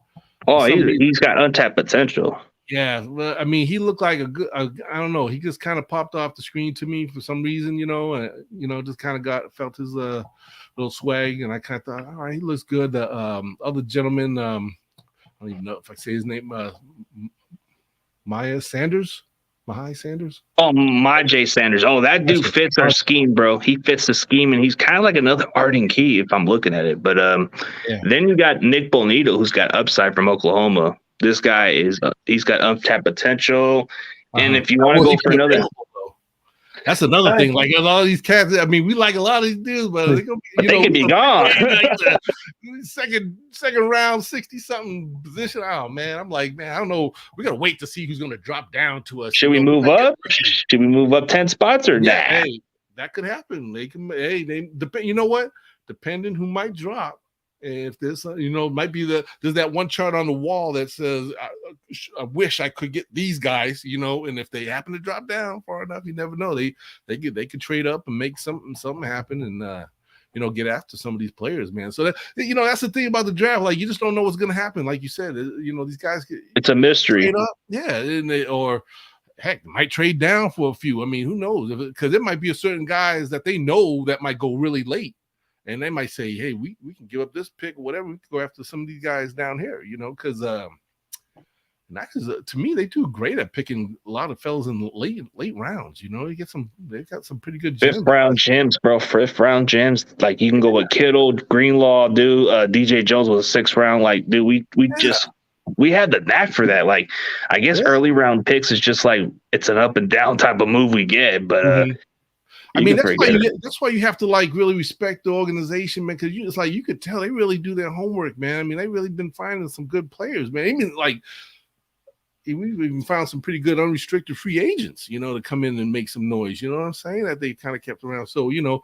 Oh, he's got untapped potential. Yeah, well, I mean, he looked like a good. I don't know. He just kind of popped off the screen to me for some reason, you know. Just kind of felt his little swag, and I kind of thought, all right, he looks good. The other gentleman, I don't even know if I say his name, Mahai Sanders. Oh, Majay Sanders. Oh, that dude fits our scheme, bro. He fits the scheme, and he's kind of like another Arden Key if I'm looking at it. But then you got Nick Bonito, who's got upside from Oklahoma. This guy he's got untapped potential. And if you want to go for another, that's another thing. Like a lot of these cats, I mean, we like a lot of these dudes, but they can be gone. second round, 60-something position. Oh man, I'm like, man, I don't know. We gotta wait to see who's gonna drop down to us. Should we move up? Should we move up 10 spots or not? Hey, that could happen. They can. Hey, you know what? Depending who might drop. If there's, might be there's that one chart on the wall that says, I wish I could get these guys, and if they happen to drop down far enough, you never know. They could trade up and make something happen and, get after some of these players, man. So that, that's the thing about the draft. Like, you just don't know what's going to happen. Like you said, these guys. It's a mystery. Yeah. Or heck, they might trade down for a few. I mean, who knows? Because it might be a certain guys that they know that might go really late. And they might say, hey, we can give up this pick or whatever. We can go after some of these guys down here, because to me, they do great at picking a lot of fellas in late rounds. They've got some pretty good gems. Fifth round gems. Like you can go with Kittle, Greenlaw, DJ Jones was a 6th round. Like, dude, we had the knack for that. Like, I guess early round picks is just like it's an up and down type of move we get, but I mean, that's why you have to like really respect the organization, man. Because it's like you could tell they really do their homework, man. I mean, they really been finding some good players, man. Even like we've even found some pretty good unrestricted free agents, to come in and make some noise. You know what I'm saying? That they kind of kept around. So you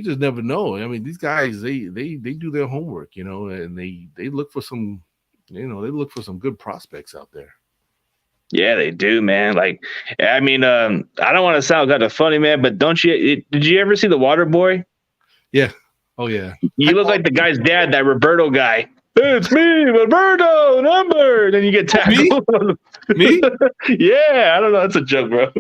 just never know. I mean, these guys they do their homework, and they look for some, they look for some good prospects out there. Yeah, they do, man. Like, I mean, I don't want to sound kind of funny, man, but did you ever see The Water Boy? Yeah. Oh, yeah. You look like the guy's dad, that Roberto guy. It's me, Roberto, number. Then you get tackled. Me? Yeah, I don't know. That's a joke, bro.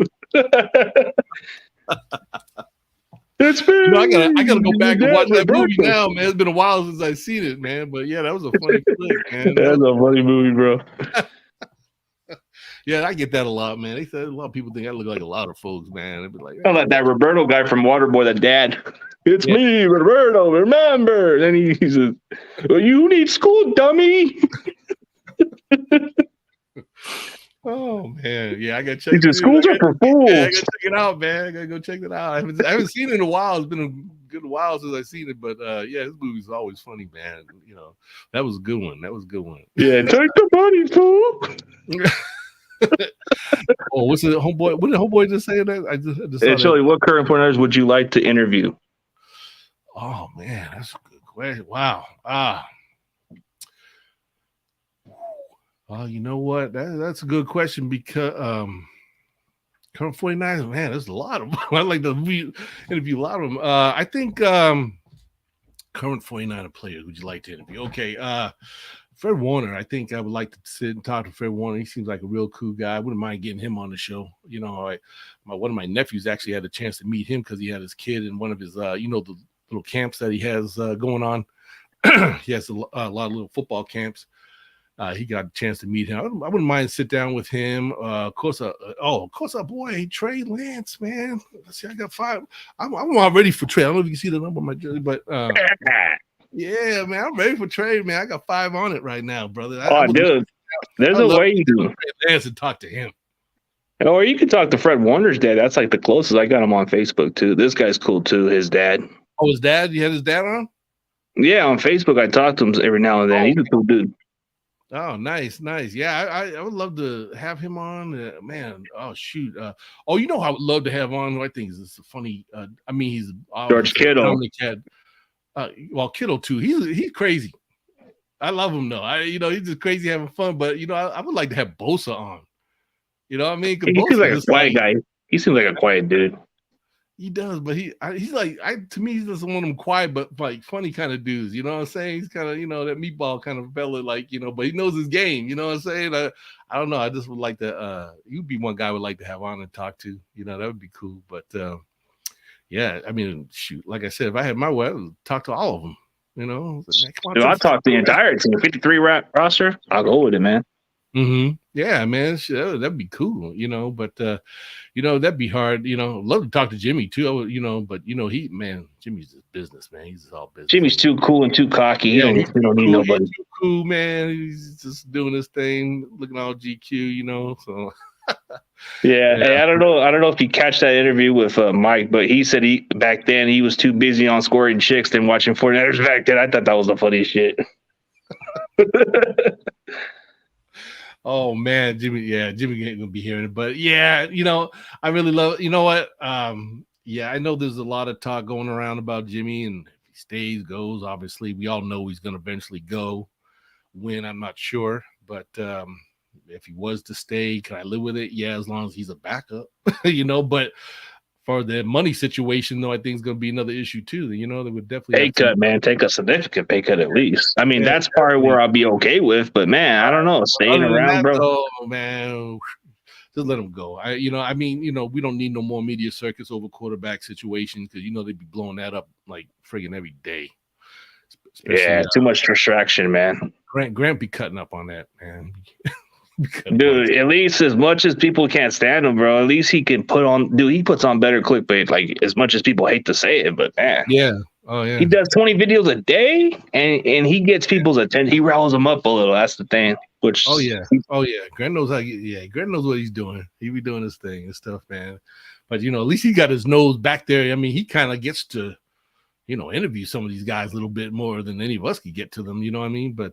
It's been. You know, I gotta go back and watch that movie breakfast. now, man. It's been a while since I've seen it, man. But yeah, that was a funny flick, man. That's a funny movie, bro. Yeah, I get that a lot, man. They said a lot of people think I look like a lot of folks, man. They'd be like, I like that Roberto guy from Waterboy, the dad. It's me, Roberto. Remember? Then he says, well, "You need school, dummy." oh man, yeah, I gotta check. He says, "Schools are for fools." Yeah, I gotta check it out, man. I gotta go check it out. I haven't seen it in a while. It's been a good while since I've seen it, but yeah, this movie's always funny, man. You know, that was a good one. Yeah, take the money, fool. Oh, what's the homeboy? What did homeboy just say? That I just Hey, Chilly, what current pointers would you like to interview? Oh man, that's a good question. Wow. You know what? That's a good question because current 49ers, man, there's a lot of them. I like to interview a lot of them. I think current 49er players would you like to interview? Okay, Fred Warner, I think I would like to sit and talk to Fred Warner. He seems like a real cool guy. I wouldn't mind getting him on the show. You know, one of my nephews actually had a chance to meet him because he had his kid in one of his, you know, the little camps that he has going on. He has a lot of little football camps. He got a chance to meet him. I wouldn't mind sit down with him. Of course, our boy Trey Lance, man. Let's see, I got 5. I'm all ready for Trey. I don't know if you can see the number on my jersey, but yeah, man, I'm ready for Trey, man. I got 5 on it right now, brother. Dude, there's a way you can Lance and talk to him. Or you can talk to Fred Warner's dad. That's like the closest. I got him on Facebook too. This guy's cool too. His dad. Oh, his dad? You had his dad on? Yeah, on Facebook. I talk to him every now and then. He's a cool dude. Oh, nice. Yeah, I would love to have him on, man. Oh, shoot. You know, I would love to have on. Who I think is funny. I mean, he's George Kittle. Well, Kittle too. He's crazy. I love him though. You know, he's just crazy having fun. But you know, I would like to have Bosa on. You know what I mean? He seems like a quiet guy. He seems like a quiet dude. He does, but he's like to me, he's just one of them quiet but like funny kind of dudes. You know what I'm saying? He's kind of, you know, that meatball kind of fella, like, you know, but he knows his game. You know what I'm saying? I don't know. I just would like to. You'd be one guy I would like to have on and talk to. You know, that would be cool. But yeah, I mean, shoot, like I said, if I had my way, I would talk to all of them. You know, I'll talk to the entire team. 53 roster. I'll go with it, man. Mm-hmm. Yeah, man, that'd be cool, you know. But you know, that'd be hard. You know, love to talk to Jimmy too. You know, but you know, Jimmy's just business, man. He's all business. Jimmy's too cool and too cocky. He don't need nobody. He's too cool, man. He's just doing his thing, looking all GQ, you know. So yeah. Hey, I don't know if you catch that interview with Mike, but he said back then he was too busy on scoring chicks than watching 49ers back then. I thought that was the funniest shit. Oh man, Jimmy ain't gonna be hearing it, but yeah, you know, I really love. You know what? Yeah, I know there's a lot of talk going around about Jimmy, and if he stays, goes. Obviously, we all know he's gonna eventually go. When, I'm not sure, but if he was to stay, can I live with it? Yeah, as long as he's a backup, you know. But for the money situation, though, I think it's going to be another issue too. You know, that would definitely pay cut, man. Take a significant pay cut at least. I mean, that's part where I'll be okay with. But man, I don't know, staying around, bro. Oh man, just let him go. We don't need no more media circus over quarterback situations because you know they'd be blowing that up like friggin' every day. Yeah, too much distraction, man. Grant be cutting up on that, man. Dude, at least as much as people can't stand him, bro, at least he can he puts on better clickbait, like as much as people hate to say it, but man. Yeah. Oh yeah. He does 20 videos a day and he gets people's attention. He riles them up a little. That's the thing. Oh yeah. Grant knows Grant knows what he's doing. He be doing his thing and stuff, man. But you know, at least he got his nose back there. I mean, he kind of gets to, you know, interview some of these guys a little bit more than any of us could get to them, you know what I mean? But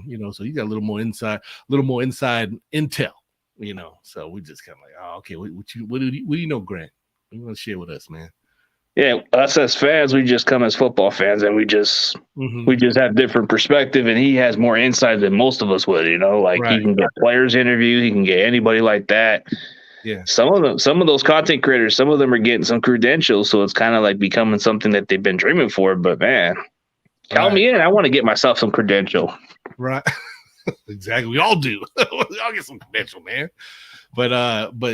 you know, so he got a little more inside intel, you know. So we just kind of like, oh, okay, what do you know, Grant? What do you want to share with us, man? Yeah, us as fans, we just come as football fans, and we just have different perspective, and he has more insight than most of us would, you know. Like he can get players interviewed, he can get anybody like that. Yeah, some of those content creators, some of them are getting some credentials, so it's kind of like becoming something that they've been dreaming for. But man, count me in. I want to get myself some credential. Right, exactly. We all do. We all get some credential, man. But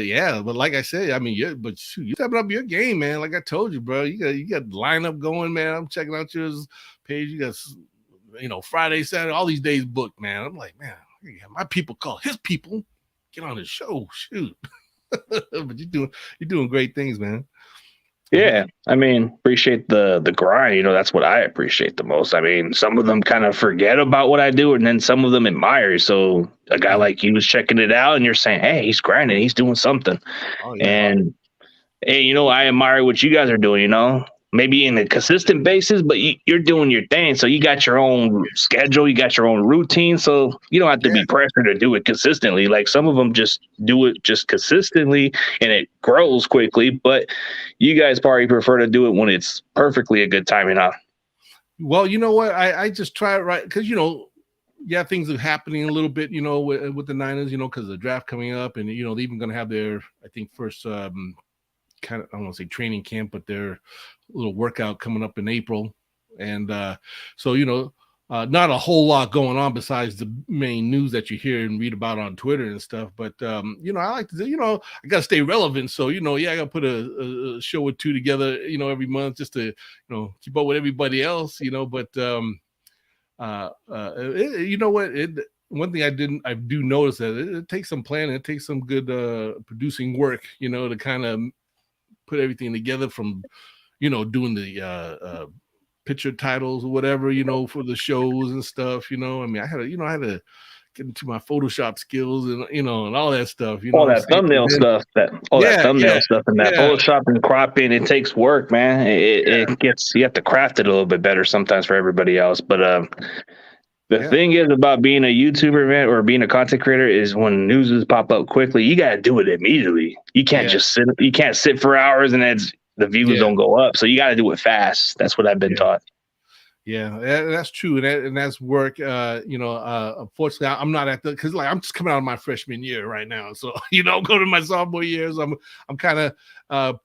yeah, but like I said, I mean, you're stepping up your game, man. Like I told you, bro, you got lineup going, man. I'm checking out your page. You got, Friday, Saturday, all these days booked, man. I'm like, man, my people call his people, get on the show, shoot. But you're doing great things, man. Yeah, I mean, appreciate the grind. That's what I appreciate the most. I mean, some of them kind of forget about what I do, and then some of them admire. So a guy like you was checking it out, and you're saying, "Hey, he's grinding, he's doing something." Oh, yeah. And hey, I admire what you guys are doing. Maybe in a consistent basis, but you're doing your thing. So you got your own schedule, you got your own routine. So you don't have to be pressured to do it consistently. Like some of them just do it just consistently and it grows quickly. But you guys probably prefer to do it when it's perfectly a good time, Well, you know what? I just try it right because things are happening a little bit, with the Niners, because of the draft coming up, and they're even going to have their, I think, first kind of, I don't want to say training camp, but their little workout coming up in April. And so, not a whole lot going on besides the main news that you hear and read about on Twitter and stuff. But, I like to, I got to stay relevant. So, I got to put a show or two together, every month just to, keep up with everybody else, but, one thing I do notice that it takes some planning, it takes some good producing work, to kind of put everything together from, doing the picture titles or whatever, for the shows and stuff, I mean, I had to get into my Photoshop skills and, and all that stuff, all that thumbnail stuff, that thumbnail stuff and that Photoshop and cropping, it takes work, man. It gets, you have to craft it a little bit better sometimes for everybody else. But, the thing is about being a YouTuber, man, or being a content creator is when news pop up quickly, you got to do it immediately. You can't just sit. You can't sit for hours and the views don't go up. So you got to do it fast. That's what I've been taught. Yeah, that's true, and that's work. Unfortunately, I'm not at because I'm just coming out of my freshman year right now, so going to my sophomore years, I'm kind of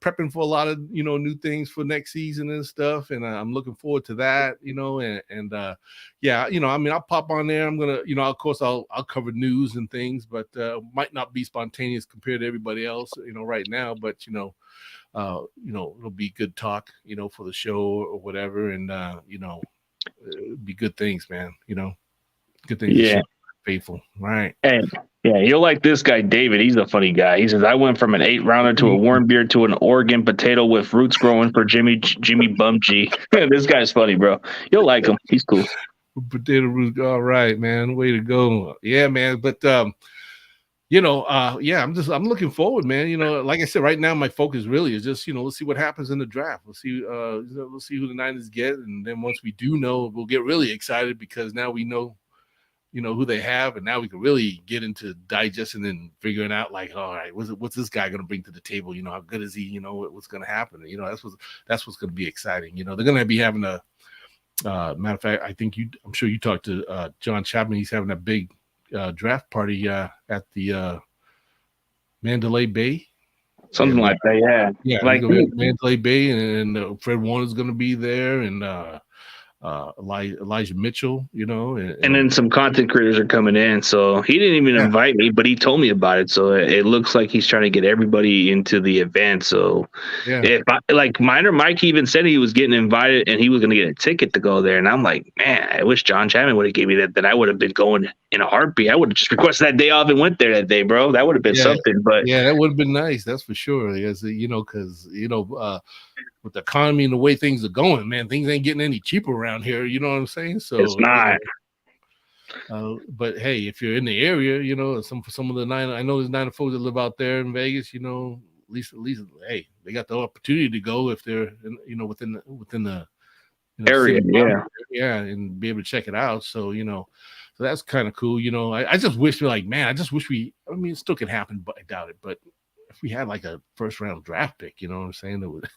prepping for a lot of new things for next season and stuff, and I'm looking forward to that. I mean, I'll pop on there. I'm gonna, of course, I'll cover news and things, but might not be spontaneous compared to everybody else, right now, but it'll be good talk, for the show or whatever. And, it'll be good things, man, good things. Yeah. Faithful. Right. And you'll like this guy, David. He's a funny guy. He says, I went from an 8-rounder to a warm beer to an Oregon potato with roots growing for Jimmy Bum G. This guy's funny, bro. You'll like him. He's cool. Potato roots. All right, man. Way to go. Yeah, man. But, I'm looking forward, man. Like I said, right now, my focus really is just, let's see what happens in the draft. We'll see who the Niners get. And then once we do know, we'll get really excited because now we know, who they have. And now we can really get into digesting and figuring out like, all right, what's this guy going to bring to the table? How good is he? What's going to happen? That's what's going to be exciting. They're going to be having a, matter of fact, I'm sure you talked to John Chapman. He's having a big draft party at the Mandalay Bay, something like that. Like Mandalay Bay, and Fred Warner's going to be there, and Elijah Mitchell, and then some content creators are coming in. So he didn't even invite me, but he told me about it. So it looks like he's trying to get everybody into the event. So if Minor Mike even said he was getting invited and he was going to get a ticket to go there. And I'm like, man, I wish John Chapman would have gave me that. Then I would have been going in a heartbeat. I would have just requested that day off and went there that day, bro. That would have been something. But that would have been nice. That's for sure. Because with the economy and the way things are going, man, things ain't getting any cheaper around here. You know what I'm saying? So it's not. But hey, if you're in the area, some of the I know there's 9 folks that live out there in Vegas. At least, hey, they got the opportunity to go if they're, within the area, and be able to check it out. So so that's kind of cool. I just wish I mean, it still can happen, but I doubt it. But if we had like a first round draft pick, you know what I'm saying? That would,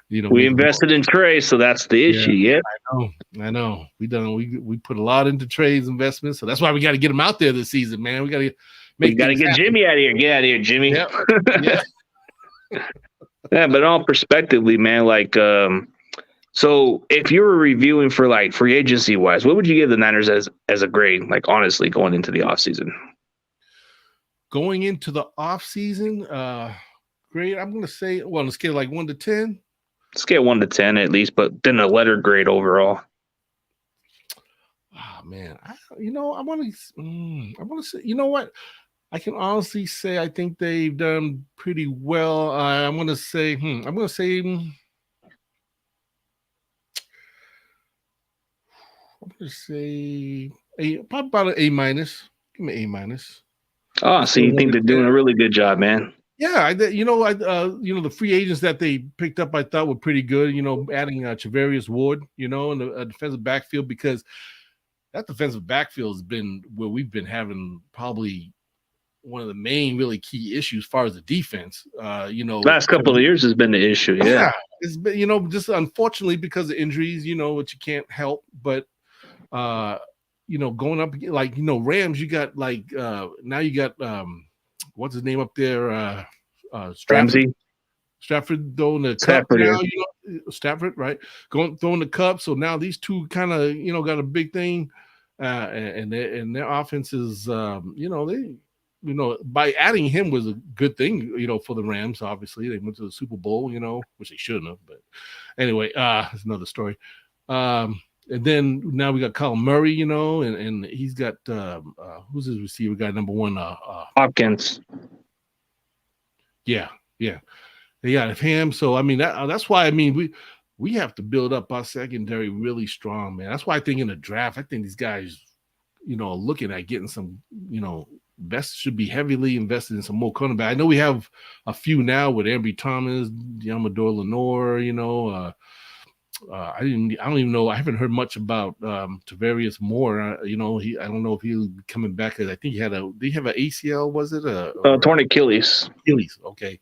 we invested in Trey, so that's the issue. Yeah, I know. We put a lot into Trey's investments, so that's why we got to get him out there this season, man. We got to get happen. Jimmy out of here. Get out of here, Jimmy. Yep. Yeah. Yeah, but all perspectively, man, like, so if you were reviewing for like free agency wise, what would you give the Niners as a grade? Like honestly, going into the offseason? Going into the offseason, grade, I'm going to say, well, on a scale like 1 to 10. Let's get 1 to 10 at least, but then a letter grade overall. Oh, man. I want to say, you know what? I can honestly say I think they've done pretty well. I'm going to say, probably about an A minus. Give me A minus. Oh, so you think they're doing a really good job, man? Yeah, the free agents that they picked up, I thought were pretty good. Adding Tavarius Moore, in the defensive backfield, because that defensive backfield has been where we've been having probably one of the main really key issues as far as the defense. Last couple of years has been the issue. Yeah, it's been just unfortunately because of injuries, which you can't help, but. Going up like Rams, you got now you got what's his name up there? Stratford throwing the cup now, Stafford, right? Throwing the cup. So now these two kind of got a big thing, and their offense is by adding him was a good thing, for the Rams. Obviously, they went to the Super Bowl, which they shouldn't have, but anyway, it's another story. And then now we got Kyle Murray, and he's got who's his receiver guy, number one? Hopkins. Yeah. They got him. So I mean that's why we have to build up our secondary really strong, man. That's why I think in the draft, I think these guys, looking at getting some, should be heavily invested in some more cornerback. I know we have a few now with Ambry Thomas, Amador Lenore, I don't even know. I haven't heard much about Tavarius Moore. I don't know if he'll be coming back. I think did he have an ACL? Was it torn Achilles? Achilles. Okay.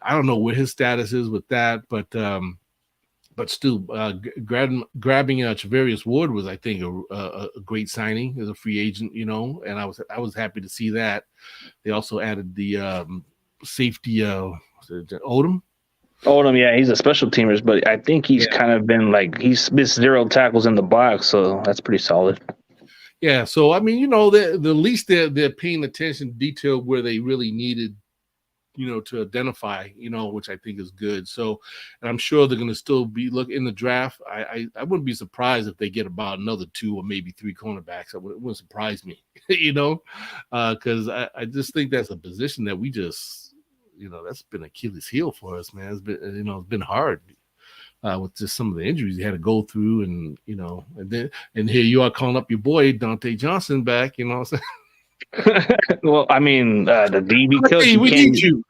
I don't know what his status is with that, but still, grabbing Tavarius Ward was, I think, a great signing as a free agent. And I was happy to see that. They also added the safety Odom. Yeah, he's a special teamers, but I think he's kind of been he's missed 0 tackles in the box, so that's pretty solid. Yeah, so I mean, the least they're paying attention to detail where they really needed, to identify, which I think is good. So, and I'm sure they're going to still be in the draft. I wouldn't be surprised if they get about another 2 or maybe 3 cornerbacks. It wouldn't surprise me, because I just think that's a position that we just. That's been Achilles heel for us, man. It's been, it's been hard with just some of the injuries you had to go through, and and here you are calling up your boy Dante Johnson back. You know what I'm saying? Well, I mean, the DB coach. Hey, we need you.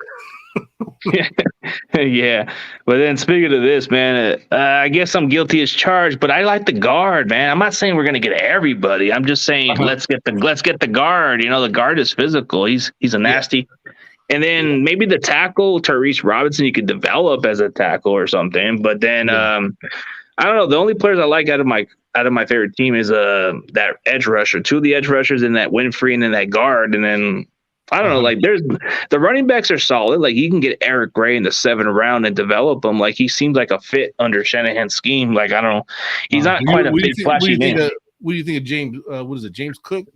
Yeah, but then speaking of this, man, I guess I'm guilty as charged, but I like the guard, man. I'm not saying we're gonna get everybody. I'm just saying let's get the guard. The guard is physical. He's a nasty. And then maybe the tackle, Tyrese Robinson, you could develop as a tackle or something. But then I don't know. The only players I like out of my favorite team is that edge rusher, 2 of the edge rushers, and that Winfrey, and then that guard. And then I don't know. There's the running backs are solid. You can get Eric Gray in the 7th round and develop him. He seems like a fit under Shanahan's scheme. I don't know. He's not quite a big flashy name. What do you think of James? What is it, James Cook?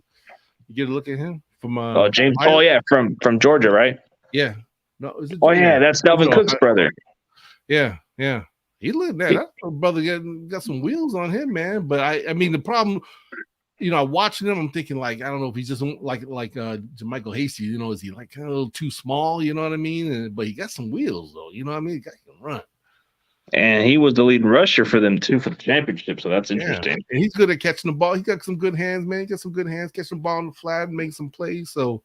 You get a look at him. From James. Ohio? Oh yeah, from Georgia, right? Yeah. No. Is it yeah, that's Dalvin Cook's brother. Yeah. He looked that brother got some wheels on him, man. But I mean the problem, watching him, I'm thinking I don't know if he's just like Jermichael Hasty, is he a little too small? You know what I mean? But he got some wheels though. You know what I mean? The guy can run. And he was the leading rusher for them too for the championship, so that's interesting. And he's good at catching the ball. He got some good hands, man. He got some good hands, catching the ball on the flat and making some plays. So,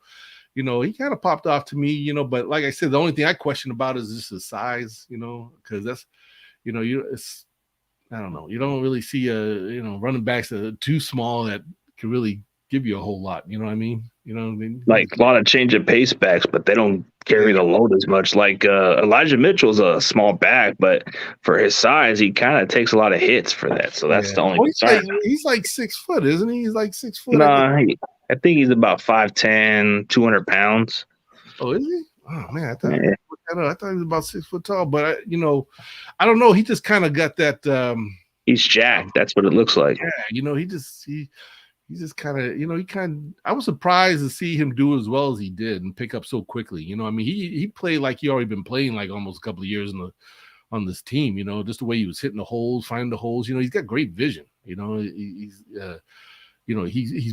he kind of popped off to me, but like I said, the only thing I question about is just his size, because that's, it's, I don't know. You don't really see running backs that are too small that can really give you a whole lot. You know what I mean? A lot of change of pace backs, but they don't carry the load as much. Elijah Mitchell's a small back, but for his size, he kind of takes a lot of hits for that. So that's the only concern. He's 6 foot, isn't he? He's 6 foot. No, I think he's about 5'10", 200 pounds. Oh, is he? Oh man, I thought he was about 6 foot tall, but I don't know. He just kind of got that. He's jacked. That's what it looks like. Yeah, he's just kind of, I was surprised to see him do as well as he did and pick up so quickly. I mean, he played like he already been playing like almost a couple of years on this team, just the way he was hitting the holes, finding the holes. He's got great vision. He's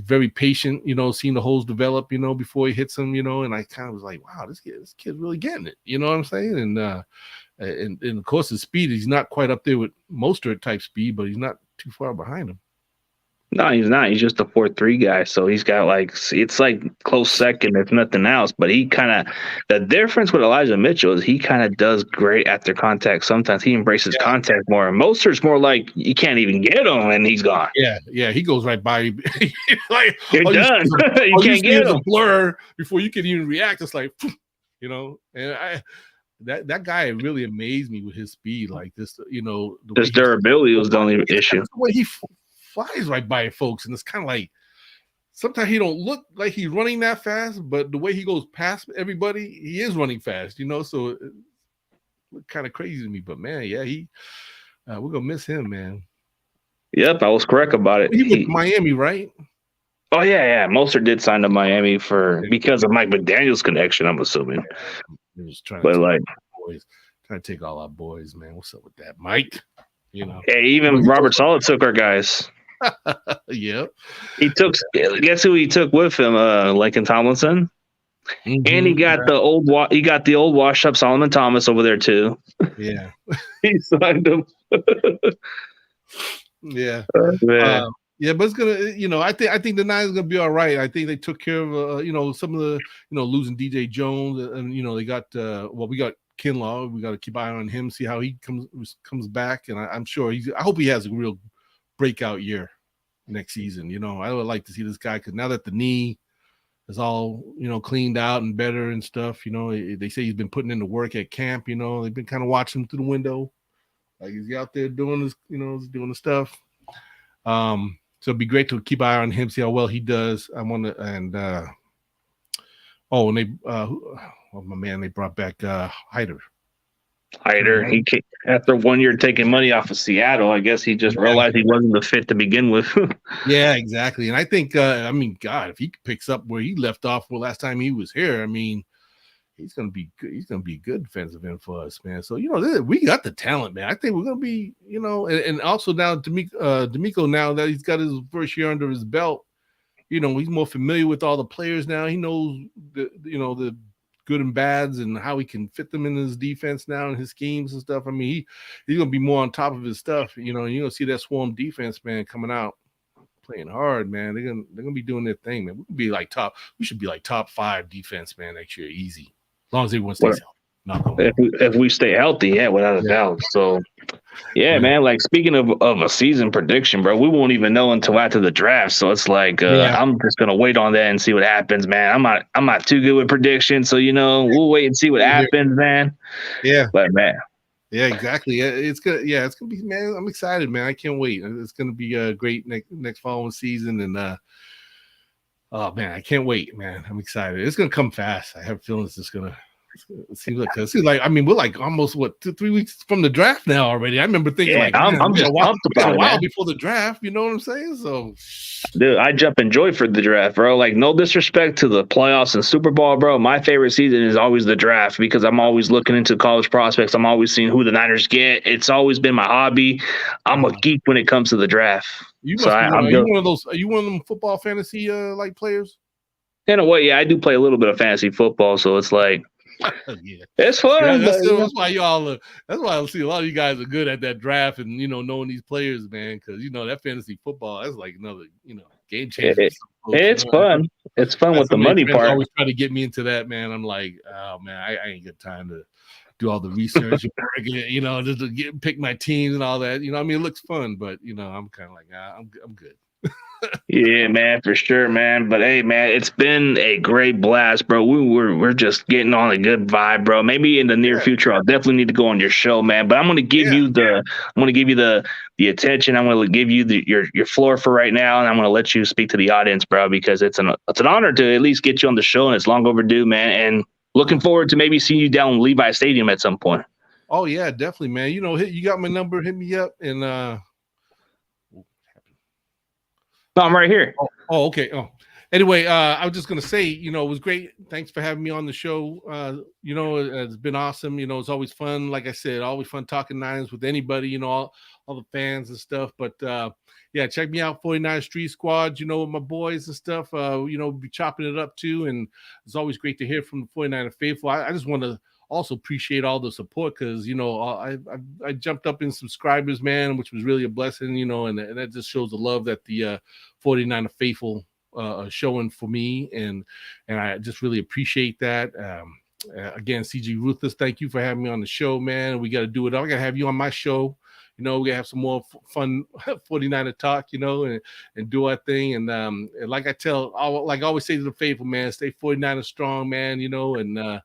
very patient, seeing the holes develop, before he hits them, and I kind of was like, wow, this kid's really getting it. You know what I'm saying? And of course his speed, he's not quite up there with Mostert type speed, but he's not too far behind him. No, he's not. He's just a 4.3 guy. So he's got it's like close second, if nothing else. But the difference with Elijah Mitchell is he kind of does great after contact. Sometimes he embraces contact more. And Mostert's more like you can't even get him and he's gone. Yeah. He goes right by you. Like, you're done. You can't get him. A blur before you can even react. It's like, and that guy really amazed me with his speed. Like this, His durability was the only issue. The way he flies right by folks, and it's kind of like sometimes he don't look like he's running that fast, but the way he goes past everybody, he is running fast, so it looked kind of crazy to me. But man, we're gonna miss him, man. Yep, I was correct about it. He went to Miami, right? Oh yeah. Mostert did sign to Miami because of Mike McDaniel's connection, I'm assuming. He was trying to take all our boys, man. What's up with that, Mike? Hey, even Robert Saleh took our guys. Yep. Guess who he took with him? Laken Tomlinson. Mm-hmm. And he got the old washed up Solomon Thomas over there too. Yeah. He signed him. Yeah. Yeah, but it's gonna, I think the Niners are gonna be all right. I think they took care of, some of the, losing DJ Jones, and they got, we got Kinlaw. We got to keep an eye on him, see how he comes back, and I'm sure I hope he has a real breakout year next season. I would like to see this guy because now that the knee is all cleaned out and better and stuff, they say he's been putting in the work at camp. They've been kind of watching him through the window, like he's out there doing this, doing the stuff. So it'd be great to keep an eye on him, see how well he does. I want to, and my man, they brought back Hyder. He after 1 year taking money off of Seattle, I guess he just realized he wasn't the fit to begin with. Yeah, exactly. And I think, God, if he picks up where he left off last time he was here, he's gonna be good. He's gonna be a good defensive end for us, man. So we got the talent, man. I think we're gonna be, and also now D'Amico, now that he's got his first year under his belt, he's more familiar with all the players now. He knows the good and bads and how he can fit them in his defense now and his schemes and stuff. He's gonna be more on top of his stuff. You're gonna see that swarm defense, man, coming out playing hard, man. They're gonna be doing their thing, man. We should be like top 5 defense, man, next year, easy. As long as everyone stays healthy. If we stay healthy, without a doubt. So, man. Like speaking of a season prediction, bro, we won't even know until after the draft. So it's like I'm just gonna wait on that and see what happens, man. I'm not too good with predictions, so we'll wait and see what happens, man. Yeah, but man. Yeah, exactly. It's gonna be, man. I'm excited, man. I can't wait. It's gonna be a great next following season, and oh man, I can't wait, man. I'm excited. It's gonna come fast. I have a feeling it's just gonna. It seems like we're like almost 2-3 weeks from the draft now already. I remember thinking I'm just pumped about a while before the draft. You know what I'm saying? So, dude, I jump in joy for the draft, bro. Like no disrespect to the playoffs and Super Bowl, bro. My favorite season is always the draft because I'm always looking into college prospects. I'm always seeing who the Niners get. It's always been my hobby. I'm a geek when it comes to the draft. Are you one of those? Are you one of them football fantasy like players? In a way, I do play a little bit of fantasy football, so it's like. Yeah. It's fun. That's why that's why I see a lot of you guys are good at that draft and knowing these players, man, because that fantasy football, that's like another game changer. It's fun. It's fun with the money part. Always trying to get me into that, man. I'm like, oh man, I ain't got time to do all the research, just to pick my teams and all that. It looks fun, but I'm kind of like, I'm good. Yeah, man, for sure, man. But hey, man, it's been a great blast, bro. We're just getting on a good vibe, bro. Maybe in the near future, I'll definitely need to go on your show, man. But I'm gonna give you the attention. I'm gonna give you your floor for right now, and I'm gonna let you speak to the audience, bro, because it's an honor to at least get you on the show, and it's long overdue, man. And looking forward to maybe seeing you down in Levi Stadium at some point. Oh yeah, definitely, man. You got my number. Hit me up and. No, I'm right here. Oh, okay. Oh, anyway, I was just gonna say, it was great. Thanks for having me on the show. It's been awesome. It's always fun. Like I said, always fun talking Niners with anybody. All the fans and stuff. But yeah, check me out, 49 Street Squad. With my boys and stuff. Be chopping it up too. And it's always great to hear from the 49er faithful. I just want to also appreciate all the support because I jumped up in subscribers, man, which was really a blessing. And that just shows the love that the 49er faithful showing for me, and I just really appreciate that. Again, CG Ruthless, thank you for having me on the show, man. We got to do it. I got to have you on my show. We got to have some more fun 49er talk, and do our thing. And like I always say to the faithful, man, stay 49er strong, man. And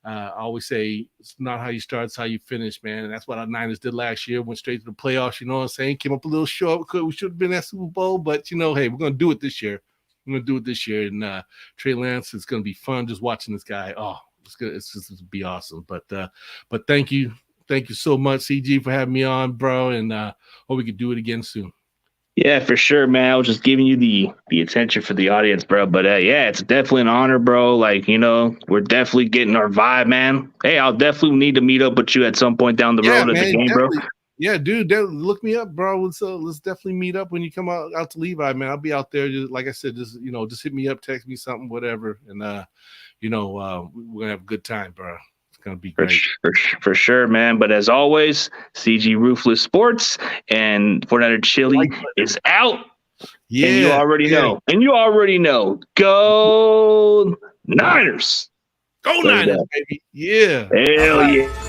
I always say it's not how you start, it's how you finish, man. And that's what our Niners did last year. Went straight to the playoffs, you know what I'm saying? Came up a little short. We should have been at Super Bowl, but hey, we're gonna do it this year. And Trey Lance, it's gonna be fun just watching this guy. Oh, it's just gonna be awesome. But thank you so much, CG, for having me on, bro. And hope we could do it again soon. Yeah, for sure, man. I was just giving you the attention for the audience, bro. But yeah, it's definitely an honor, bro. Like, we're definitely getting our vibe, man. Hey, I'll definitely need to meet up with you at some point down the road at the game, bro. Yeah, dude, look me up, bro. Let's definitely meet up when you come out to Levi, man. I'll be out there. Just like I said, just hit me up, text me something, whatever, and we're gonna have a good time, bro. Gonna be great. For sure, man. But as always, CG Ruthless Sports and 49er Chili is out. Yeah, and you already know. And you already know. Go Niners. Go Niners, baby. Yeah. Hell yeah.